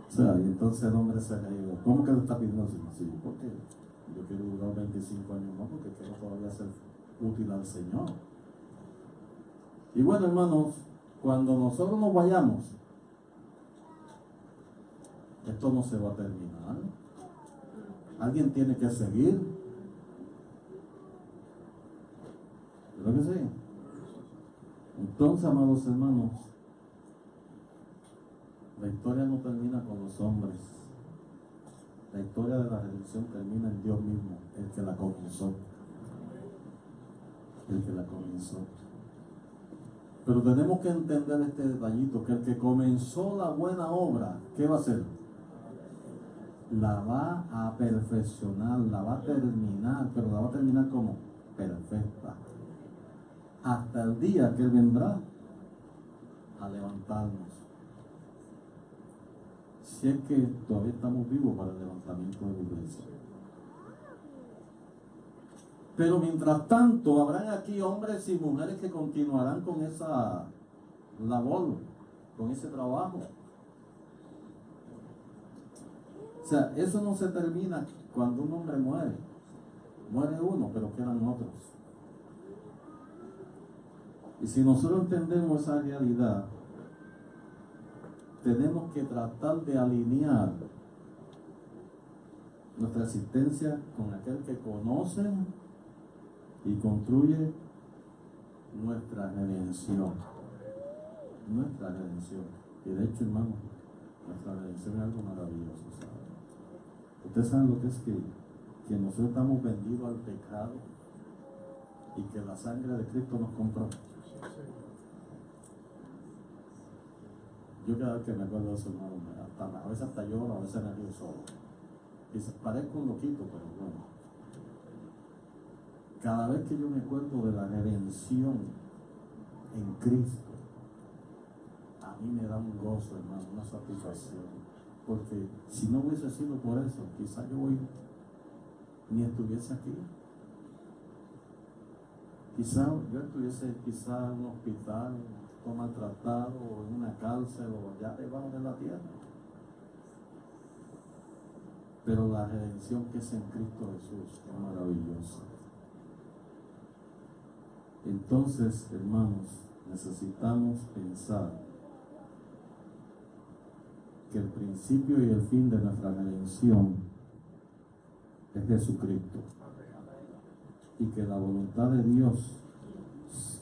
O sea, y entonces el hombre se reía: ¿cómo que le está pidiendo así? Sí, porque yo quiero durar 25 años más, porque quiero todavía ser útil al Señor. Y bueno, hermanos, cuando nosotros nos vayamos, esto no se va a terminar. Alguien tiene que seguir. ¿Verdad que sí? Entonces, amados hermanos, la historia no termina con los hombres. La historia de la redención termina en Dios mismo, el que la comenzó. El que la comenzó. Pero tenemos que entender este detallito, que el que comenzó la buena obra, ¿qué va a hacer? La va a perfeccionar, la va a terminar, pero la va a terminar como perfecta. Hasta el día que Él vendrá a levantarnos. Si es que todavía estamos vivos para el levantamiento de la iglesia. Pero mientras tanto, habrán aquí hombres y mujeres que continuarán con esa labor, con ese trabajo. O sea, eso no se termina cuando un hombre muere. Muere uno, pero quedan otros. Y si nosotros entendemos esa realidad, tenemos que tratar de alinear nuestra existencia con aquel que conoce y construye nuestra redención. Nuestra redención. Y de hecho, hermano, nuestra redención es algo maravilloso, ¿sabe? Ustedes saben lo que es que nosotros estamos vendidos al pecado y que la sangre de Cristo nos compró. Yo cada vez que me acuerdo de eso, hermano, a veces hasta lloro, a veces me río solo. Y parezco un loquito, pero bueno. Cada vez que yo me acuerdo de la redención en Cristo, a mí me da un gozo, hermano, una satisfacción. Porque si no hubiese sido por eso, quizás yo hoy ni estuviese aquí. Quizás yo estuviese en un hospital, todo maltratado, o en una cárcel, o allá debajo de la tierra. Pero la redención que es en Cristo Jesús es maravillosa. Entonces, hermanos, necesitamos pensar que el principio y el fin de nuestra redención es Jesucristo, y que la voluntad de Dios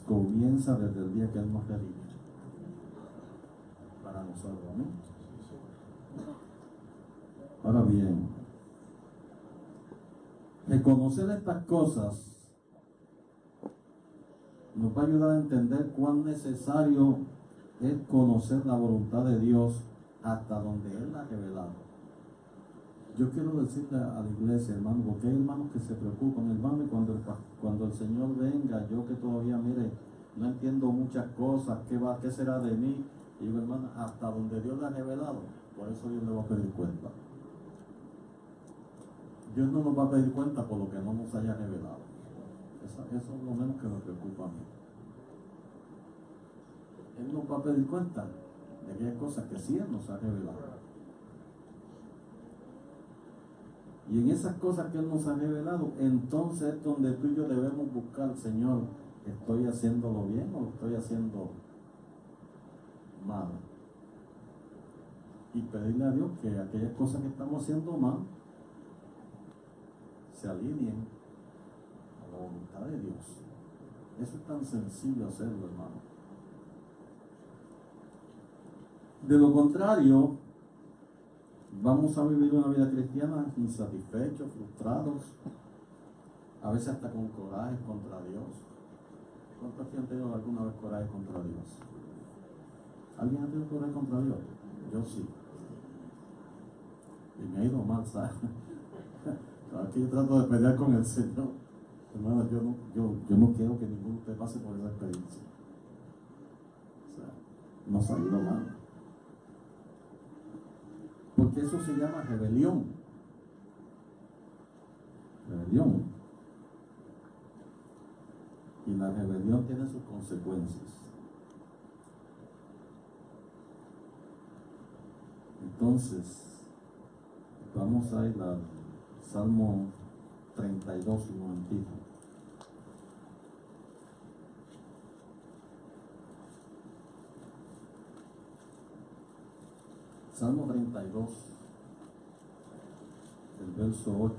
comienza desde el día que Él nos redime para nosotros. ¿Amén? Ahora bien, reconocer estas cosas nos va a ayudar a entender cuán necesario es conocer la voluntad de Dios hasta donde Él la ha revelado. Yo quiero decirle a la iglesia, hermano, porque hay hermanos que se preocupan, hermano, y cuando el Señor venga, yo que todavía, mire, no entiendo muchas cosas, ¿qué será de mí? Y digo, hermano, hasta donde Dios la ha revelado, por eso Dios le va a pedir cuenta. Dios no nos va a pedir cuenta por lo que no nos haya revelado. Eso es lo menos que me preocupa a mí. Él nos nos va a pedir cuenta de aquellas cosas que sí Él nos ha revelado. Y en esas cosas que Él nos ha revelado, entonces es donde tú y yo debemos buscar, Señor, ¿estoy haciéndolo bien o lo estoy haciendo mal? Y pedirle a Dios que aquellas cosas que estamos haciendo mal se alineen a la voluntad de Dios. Eso es tan sencillo hacerlo, hermano. De lo contrario, vamos a vivir una vida cristiana insatisfechos, frustrados, a veces hasta con coraje contra Dios. ¿Cuántos aquí han tenido alguna vez coraje contra Dios? ¿Alguien ha tenido coraje contra Dios? Yo sí. Y me ha ido mal, ¿sabes? Aquí yo trato de pelear con el Señor. Hermano, yo no quiero que ninguno de ustedes pase por esa experiencia. O sea, nos ha ido mal. Porque eso se llama rebelión. Rebelión. Y la rebelión tiene sus consecuencias. Entonces, vamos a ir al Salmo 32 un momentito. Salmo 32, el verso 8.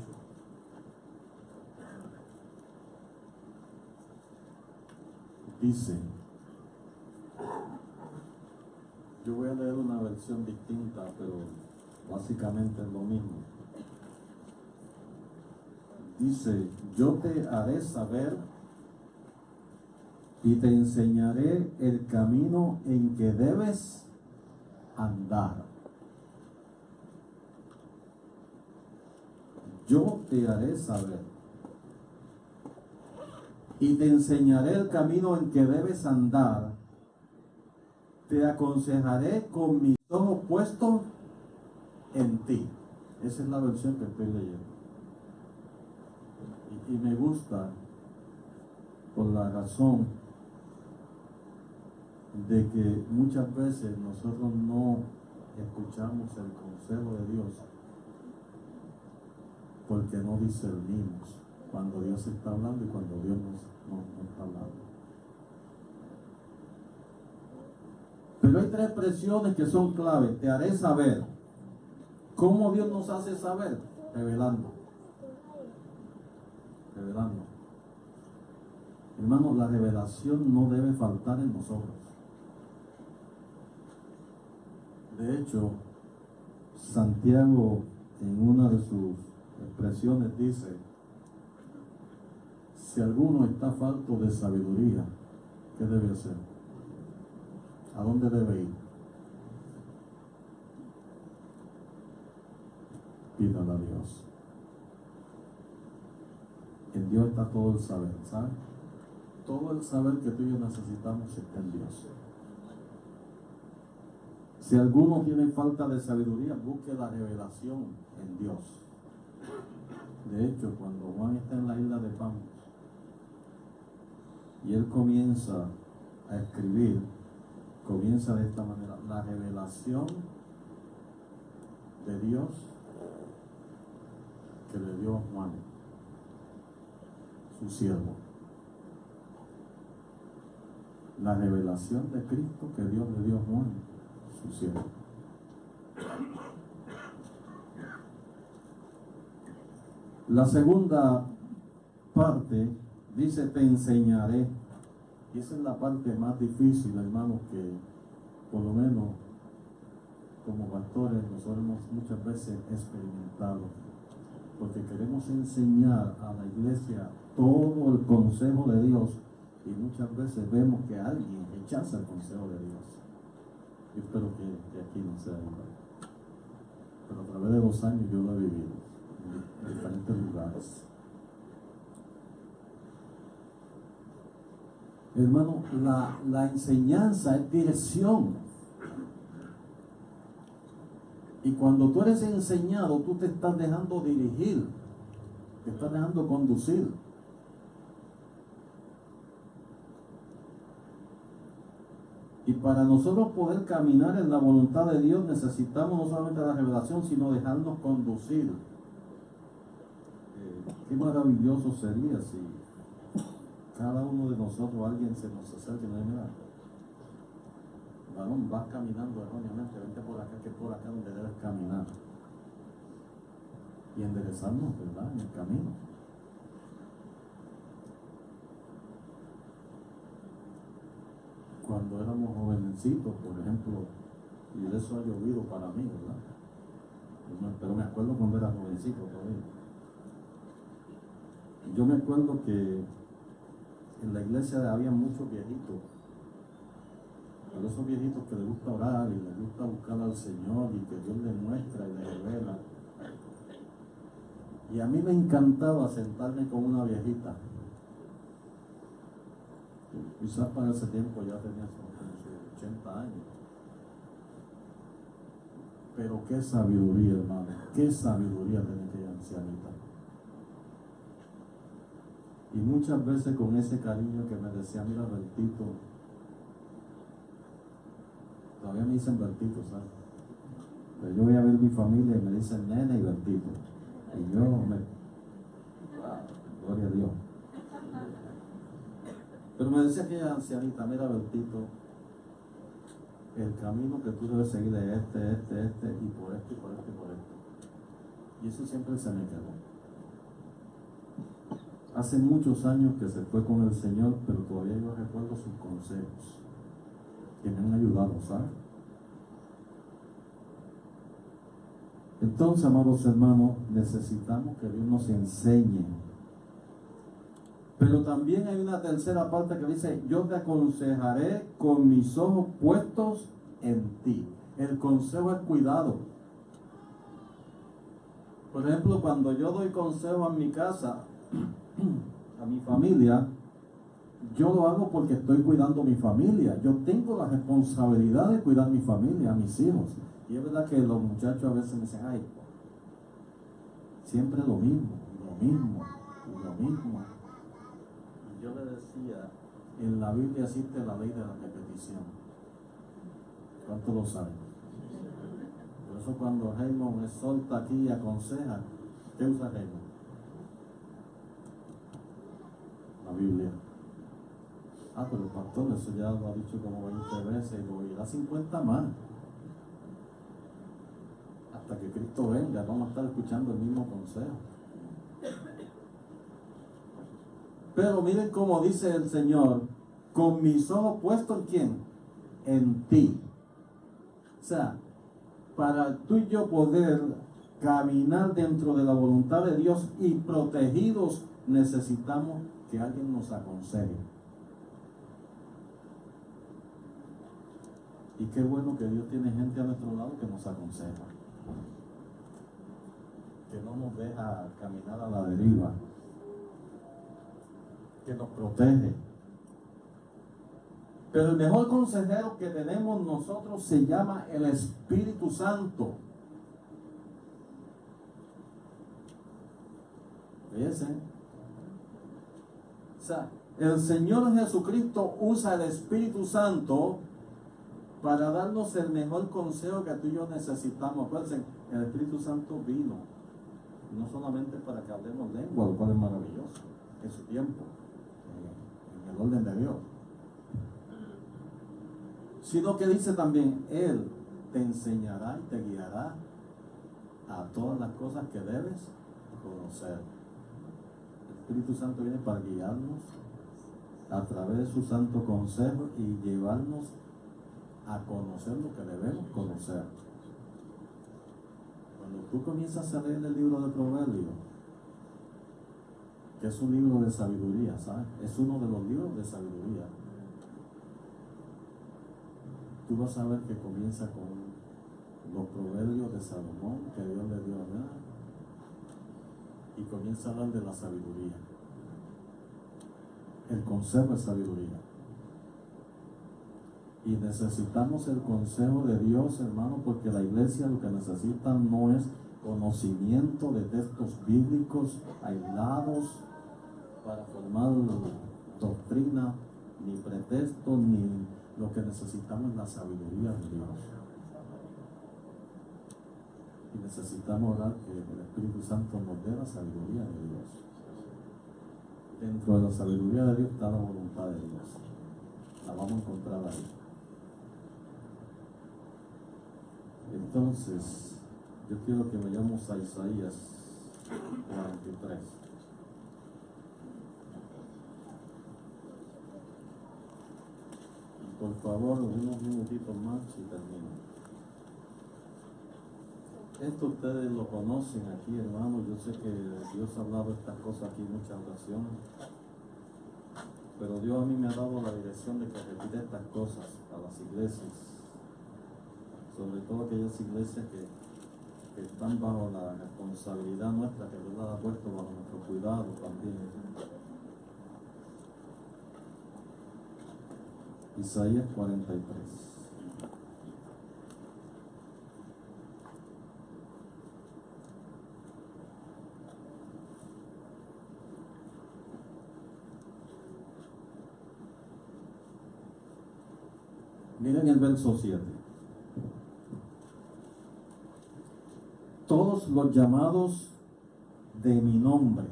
Dice, yo voy a leer una versión distinta, pero básicamente es lo mismo. Dice, yo te haré saber y te enseñaré el camino en que debes andar. Yo te haré saber y te enseñaré el camino en que debes andar. Te aconsejaré con mis ojos puestos en ti. Esa es la versión que estoy leyendo. Y me gusta por la razón de que muchas veces nosotros no escuchamos el consejo de Dios porque no discernimos cuando Dios está hablando y cuando Dios no está hablando. Pero hay tres expresiones que son claves. Te haré saber. ¿Cómo Dios nos hace saber? Revelando. Revelando. Hermanos, la revelación no debe faltar en nosotros. De hecho, Santiago en una de sus expresiones dice, si alguno está falto de sabiduría, ¿qué debe hacer? ¿A dónde debe ir? Pídale a Dios. En Dios está todo el saber, ¿sabes? Todo el saber que tú y yo necesitamos está en Dios. Si alguno tiene falta de sabiduría, busque la revelación en Dios. De hecho, cuando Juan está en la isla de Patmos y él comienza a escribir, comienza de esta manera: la revelación de Dios que le dio a Juan, su siervo. La revelación de Cristo que Dios le dio a Juan, su siervo. La segunda parte dice, te enseñaré. Y esa es la parte más difícil, hermanos, que por lo menos como pastores nosotros hemos muchas veces experimentado. Porque queremos enseñar a la iglesia todo el consejo de Dios y muchas veces vemos que alguien rechaza el consejo de Dios. Yo espero que aquí no sea igual. Pero a través de 2 años yo lo he vivido en diferentes lugares. Hermano, la enseñanza es dirección. Y cuando tú eres enseñado, tú te estás dejando dirigir, te estás dejando conducir. Y para nosotros poder caminar en la voluntad de Dios necesitamos no solamente la revelación, sino dejarnos conducir. Qué maravilloso sería si cada uno de nosotros, alguien se nos acerque y nos diga, mira, varón, vas caminando erróneamente, vente por acá, que es por acá donde debes caminar. Y enderezarnos, ¿verdad?, en el camino. Cuando éramos jovencitos, por ejemplo, y de eso ha llovido para mí, ¿verdad? Pero me acuerdo cuando era jovencito todavía. Yo me acuerdo que en la iglesia había muchos viejitos, pero esos viejitos que les gusta orar y les gusta buscar al Señor y que Dios les muestra y les revela. Y a mí me encantaba sentarme con una viejita. Quizás para ese tiempo ya tenía como 80 años. Pero qué sabiduría, hermano. Qué sabiduría tiene aquella ancianita. Y muchas veces con ese cariño que me decía, mira, Bertito. Todavía me dicen Bertito, ¿sabes? Pero yo voy a ver mi familia y me dicen nene y Bertito. Y yo me... gloria a Dios. Pero me decía aquella ancianita, mira, Bertito, el camino que tú debes seguir es este, y por esto, y por esto, y por esto. Y eso siempre se me quedó. Hace muchos años que se fue con el Señor, pero todavía yo recuerdo sus consejos, que me han ayudado, ¿sabes? Entonces, amados hermanos, necesitamos que Dios nos enseñe. Pero también hay una tercera parte que dice, yo te aconsejaré con mis ojos puestos en ti. El consejo es cuidado. Por ejemplo, cuando yo doy consejo en mi casa, a mi familia, yo lo hago porque estoy cuidando a mi familia. Yo tengo la responsabilidad de cuidar a mi familia, a mis hijos. Y es verdad que los muchachos a veces me dicen, ay, siempre lo mismo, lo mismo, lo mismo. Y yo le decía, en la Biblia existe la ley de la repetición. ¿Cuántos lo saben? Por eso cuando Raymond exhorta aquí y aconseja, ¿qué usa Raymond? La Biblia. Ah, pero el pastor, eso ya lo ha dicho como 20 veces y lo dirá 50 más. Hasta que Cristo venga, vamos a estar escuchando el mismo consejo. Pero miren cómo dice el Señor, con mis ojos puestos ¿en quién? En ti. O sea, para tú y yo poder caminar dentro de la voluntad de Dios y protegidos, necesitamos que alguien nos aconseje. Y qué bueno que Dios tiene gente a nuestro lado que nos aconseja, que no nos deja caminar a la deriva, que nos protege. Pero el mejor consejero que tenemos nosotros se llama el Espíritu Santo. Fíjense. O sea, el Señor Jesucristo usa el Espíritu Santo para darnos el mejor consejo que tú y yo necesitamos. Acuérdense, el Espíritu Santo vino, no solamente para que hablemos lengua, lo cual es maravilloso, en su tiempo, en el orden de Dios, sino que dice también, Él te enseñará y te guiará a todas las cosas que debes conocer. El Espíritu Santo viene para guiarnos a través de su santo consejo y llevarnos a conocer lo que debemos conocer. Cuando tú comienzas a leer el libro de Proverbios, que es un libro de sabiduría, ¿sabes? Es uno de los libros de sabiduría. Tú vas a ver que comienza con los proverbios de Salomón que Dios le dio a Adán, y comienza a hablar de la sabiduría. El consejo es sabiduría. Y necesitamos el consejo de Dios, hermano, porque la iglesia lo que necesita no es conocimiento de textos bíblicos aislados para formar doctrina, ni pretextos, Lo que necesitamos es la sabiduría de Dios. Y necesitamos orar que el Espíritu Santo nos dé la sabiduría de Dios. Dentro de la sabiduría de Dios está la voluntad de Dios. La vamos a encontrar ahí. Entonces, yo quiero que vayamos a Isaías 43. Por favor, unos minutitos más y termino. Esto ustedes lo conocen aquí, hermanos. Yo sé que Dios ha hablado estas cosas aquí en muchas ocasiones. Pero Dios a mí me ha dado la dirección de que repita estas cosas a las iglesias. Sobre todo aquellas iglesias que están bajo la responsabilidad nuestra, que Dios las ha puesto bajo nuestro cuidado también. Isaías 43. Miren el verso 7. Todos los llamados de mi nombre,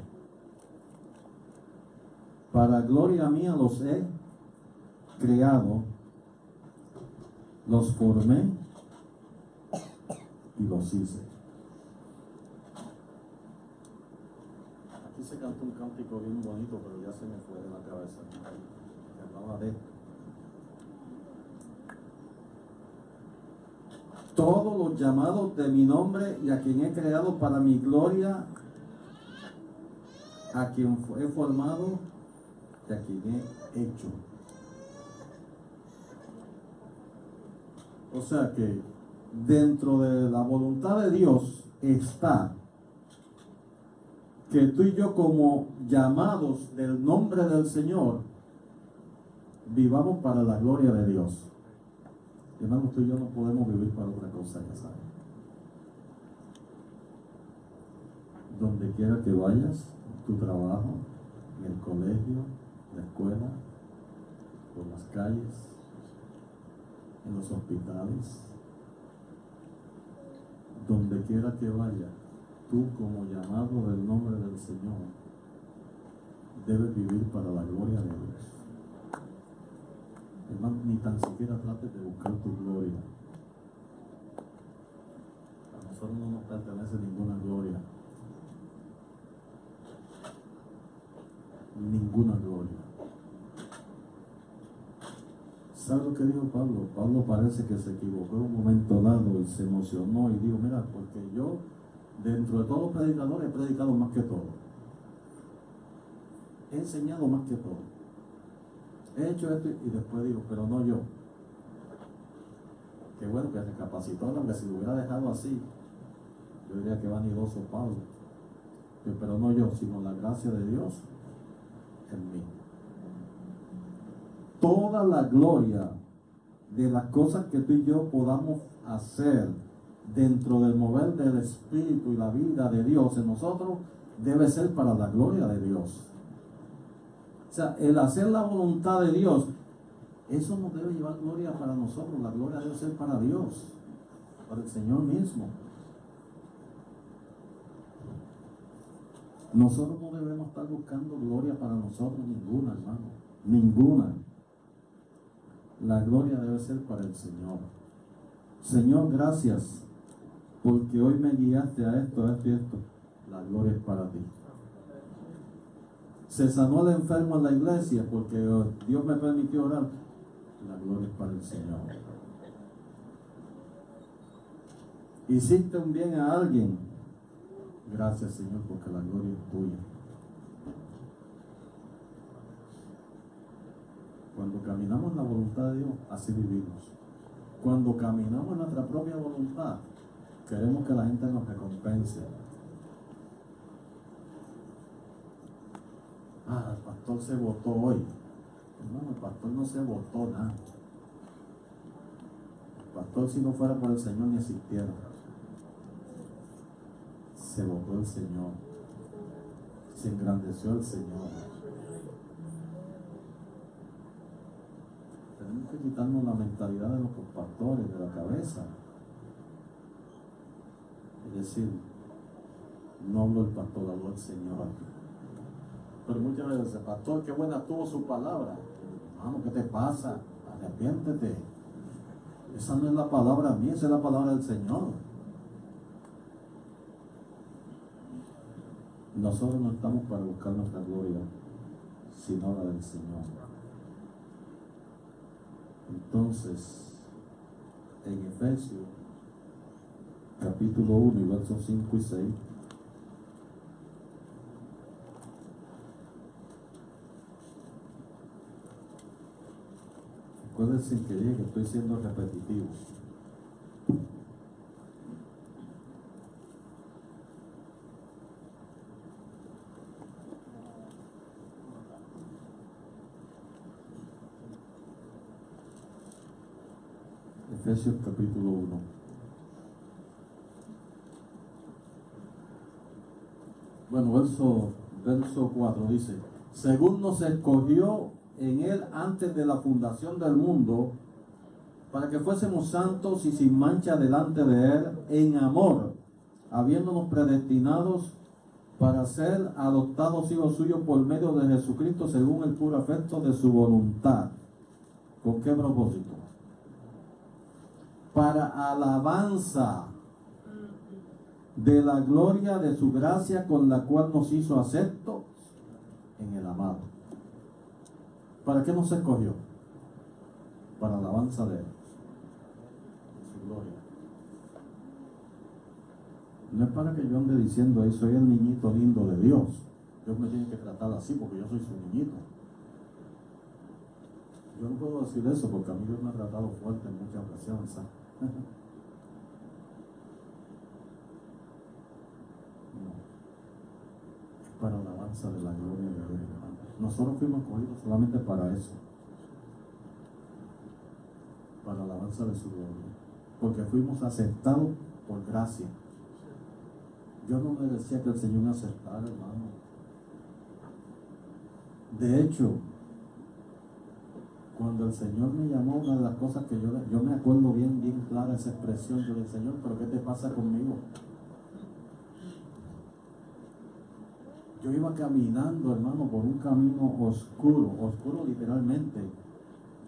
para gloria mía los he creado, los formé y los hice. Aquí se canta un cántico bien bonito, pero ya se me fue de la cabeza. Que hablaba de esto. Todos los llamados de mi nombre y a quien he creado para mi gloria, a quien he formado y a quien he hecho. O sea que dentro de la voluntad de Dios está que tú y yo, como llamados del nombre del Señor, vivamos para la gloria de Dios. Hermanos, tú y yo no podemos vivir para otra cosa, ya sabes. Donde quiera que vayas, tu trabajo, en el colegio, la escuela, por las calles, en los hospitales, donde quiera que vaya, tú, como llamado del nombre del Señor, debes vivir para la gloria de Dios. Hermano, ni tan siquiera trates de buscar tu gloria. A nosotros no nos pertenece ninguna gloria. Ninguna gloria. ¿Sabe lo que dijo Pablo? Pablo parece que se equivocó en un momento dado y se emocionó y dijo, mira, porque yo, dentro de todos los predicadores, he predicado más que todo. He enseñado más que todo. He hecho esto y después digo, pero no yo. Qué bueno que recapacitó, aunque si lo hubiera dejado así, yo diría que vanidoso Pablo. Pero no yo, sino la gracia de Dios en mí. Toda la gloria de las cosas que tú y yo podamos hacer dentro del mover del Espíritu y la vida de Dios en nosotros debe ser para la gloria de Dios. O sea, el hacer la voluntad de Dios, eso nos debe llevar gloria para nosotros. La gloria debe ser para Dios, para el Señor mismo. Nosotros no debemos estar buscando gloria para nosotros, ninguna, hermano, ninguna. La gloria debe ser para el Señor. Señor, gracias, porque hoy me guiaste a esto, a esto y esto. La gloria es para ti. Se sanó el enfermo en la iglesia porque Dios me permitió orar. La gloria es para el Señor. Hiciste un bien a alguien. Gracias, Señor, porque la gloria es tuya. Cuando caminamos en la voluntad de Dios, así vivimos. Cuando caminamos en nuestra propia voluntad, queremos que la gente nos recompense. El pastor se votó hoy. No, el pastor no se votó nada. El pastor, si no fuera por el Señor, ni existiera. Se votó el Señor. Se engrandeció el Señor. Tenemos tenemos que quitarnos la mentalidad de nuestros pastores de la cabeza. Es decir, no habló el pastor, habló el Señor. Pero muchas veces dice, pastor, qué buena tuvo su palabra. Hermano, ¿qué te pasa? Arrepiéntete. Esa no es la palabra mía, esa es la palabra del Señor. Nosotros no estamos para buscar nuestra gloria, sino la del Señor. Entonces, en Efesios, capítulo 1 y versos 5 y 6, acuérdense que dije que estoy siendo repetitivo. Efesios capítulo 1. Bueno, verso 4 dice, según nos escogió en él antes de la fundación del mundo, para que fuésemos santos y sin mancha delante de él en amor, habiéndonos predestinados para ser adoptados hijos suyos por medio de Jesucristo según el puro afecto de su voluntad. ¿Con qué propósito? Para alabanza de la gloria de su gracia con la cual nos hizo aceptos en el amado. ¿Para qué nos escogió? Para alabanza de él, de su gloria. No es para que yo ande diciendo ahí soy el niñito lindo de Dios. Dios me tiene que tratar así porque yo soy su niñito. Yo no puedo decir eso porque a mí Dios me ha tratado fuerte en muchas ocasiones, ¿sabes? No. Para la alabanza de la gloria de Dios. Nosotros fuimos escogidos solamente para eso. Para la alabanza de su gloria. Porque fuimos aceptados por gracia. Yo no merecía que el Señor me aceptara, hermano. De hecho, cuando el Señor me llamó, una de las cosas que yo me acuerdo bien clara esa expresión, yo le dije, Señor, ¿pero qué te pasa conmigo? Yo iba caminando, hermano, por un camino oscuro literalmente.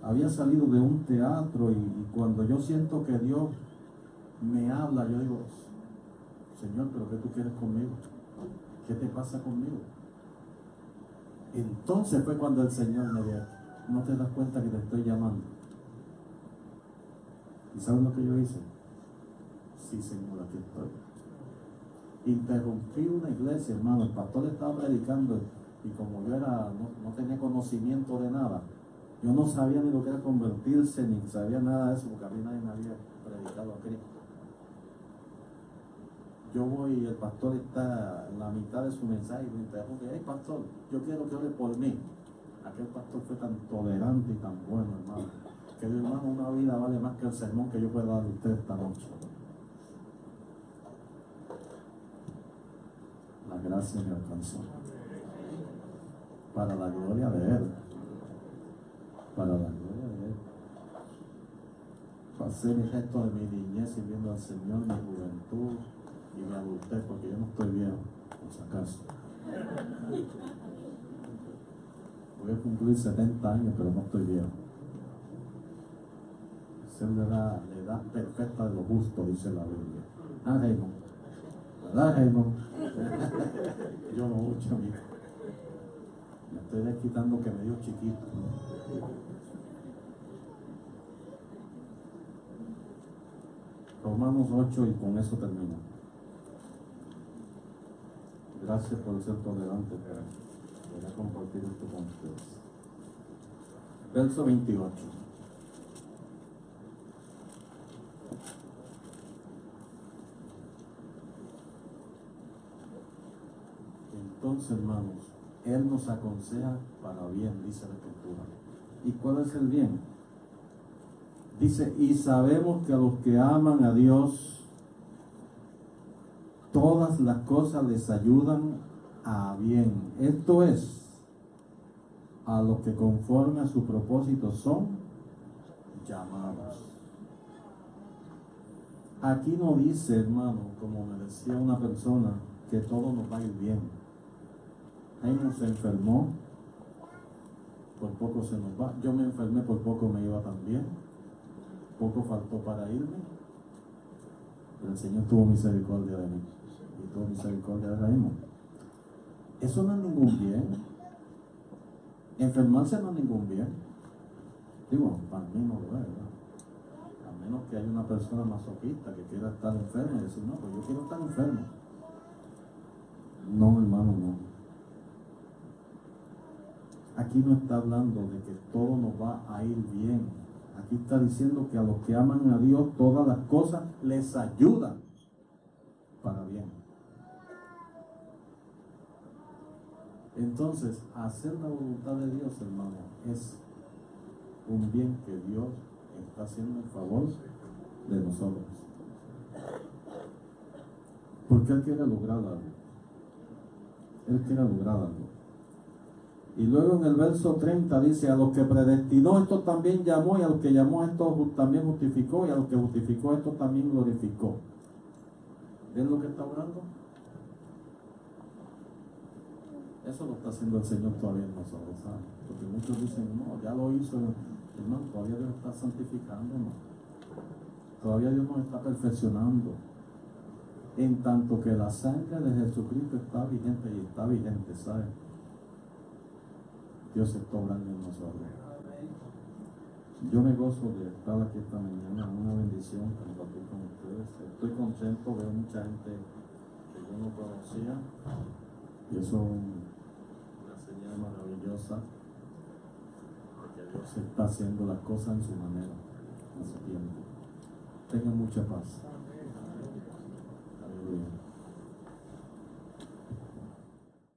Había salido de un teatro y cuando yo siento que Dios me habla, yo digo, Señor, ¿pero qué tú quieres conmigo? ¿Qué te pasa conmigo? Entonces fue cuando el Señor me dijo, ¿no te das cuenta que te estoy llamando? ¿Y sabes lo que yo hice? Sí, Señor, aquí estoy. Interrumpí una iglesia, hermano. El pastor estaba predicando y como yo no tenía conocimiento de nada, yo no sabía ni lo que era convertirse, ni sabía nada de eso, porque a mí nadie me había predicado a Cristo. Yo voy y el pastor está en la mitad de su mensaje y me interrumpe, hey pastor, yo quiero que ore por mí. Aquel pastor fue tan tolerante y tan bueno, hermano, que dijo, hermano, una vida vale más que el sermón que yo pueda dar a usted esta noche. La gracia me alcanzó. Para la gloria de Él. Para la gloria de Él. Pasé el resto de mi niñez sirviendo al Señor, mi juventud y mi adultez, porque yo no estoy viejo, por si acaso. Voy a cumplir 70 años, pero no estoy viejo. Esa es la edad perfecta de lo justo, dice la Biblia. Ah, Raymond. ¿Verdad, Raymond? Yo no mucho, amigo. Me estoy desquitando que me dio chiquito. Romanos 8 y con eso termino. Gracias por ser tolerante, pero voy a compartir esto con ustedes. Verso 28. Entonces, hermanos, Él nos aconseja para bien, dice la Escritura. ¿Y cuál es el bien? Dice, y sabemos que a los que aman a Dios, todas las cosas les ayudan a bien. Esto es, a los que conforme a su propósito son llamados. Aquí no dice, hermano, como me decía una persona, que todo nos va a ir bien. Jaime se enfermó, por poco se nos va. Yo me enfermé, por poco me iba también. Poco faltó para irme. Pero el Señor tuvo misericordia de mí. Y tuvo misericordia de Jaime. Eso no es ningún bien. Enfermarse no es ningún bien. Digo, para mí no lo es, ¿verdad? A menos que haya una persona masoquista que quiera estar enferma y decir, no, pues yo quiero estar enfermo. No, hermano, no. Aquí no está hablando de que todo nos va a ir bien. Aquí está diciendo que a los que aman a Dios todas las cosas les ayudan para bien. Entonces, hacer la voluntad de Dios, hermano, es un bien que Dios está haciendo en favor de nosotros. Porque Él quiere lograr algo. Él quiere lograr algo. Y luego en el verso 30 dice, a los que predestinó, esto también llamó, y a los que llamó, esto también justificó, y a los que justificó, esto también glorificó. ¿Ven lo que está hablando? Eso lo está haciendo el Señor todavía en nosotros, ¿sabes? Porque muchos dicen, no, ya lo hizo. Hermano, todavía Dios está santificándonos. Todavía Dios nos está perfeccionando. En tanto que la sangre de Jesucristo está vigente y está vigente, ¿sabes? Dios está obrando en nosotros. Yo me gozo de estar aquí esta mañana, una bendición compartir con ustedes. Estoy contento, veo mucha gente que yo no conocía y eso es una señal maravillosa de que Dios está haciendo las cosas en su manera, en su tiempo. Tengan mucha paz. Aleluya.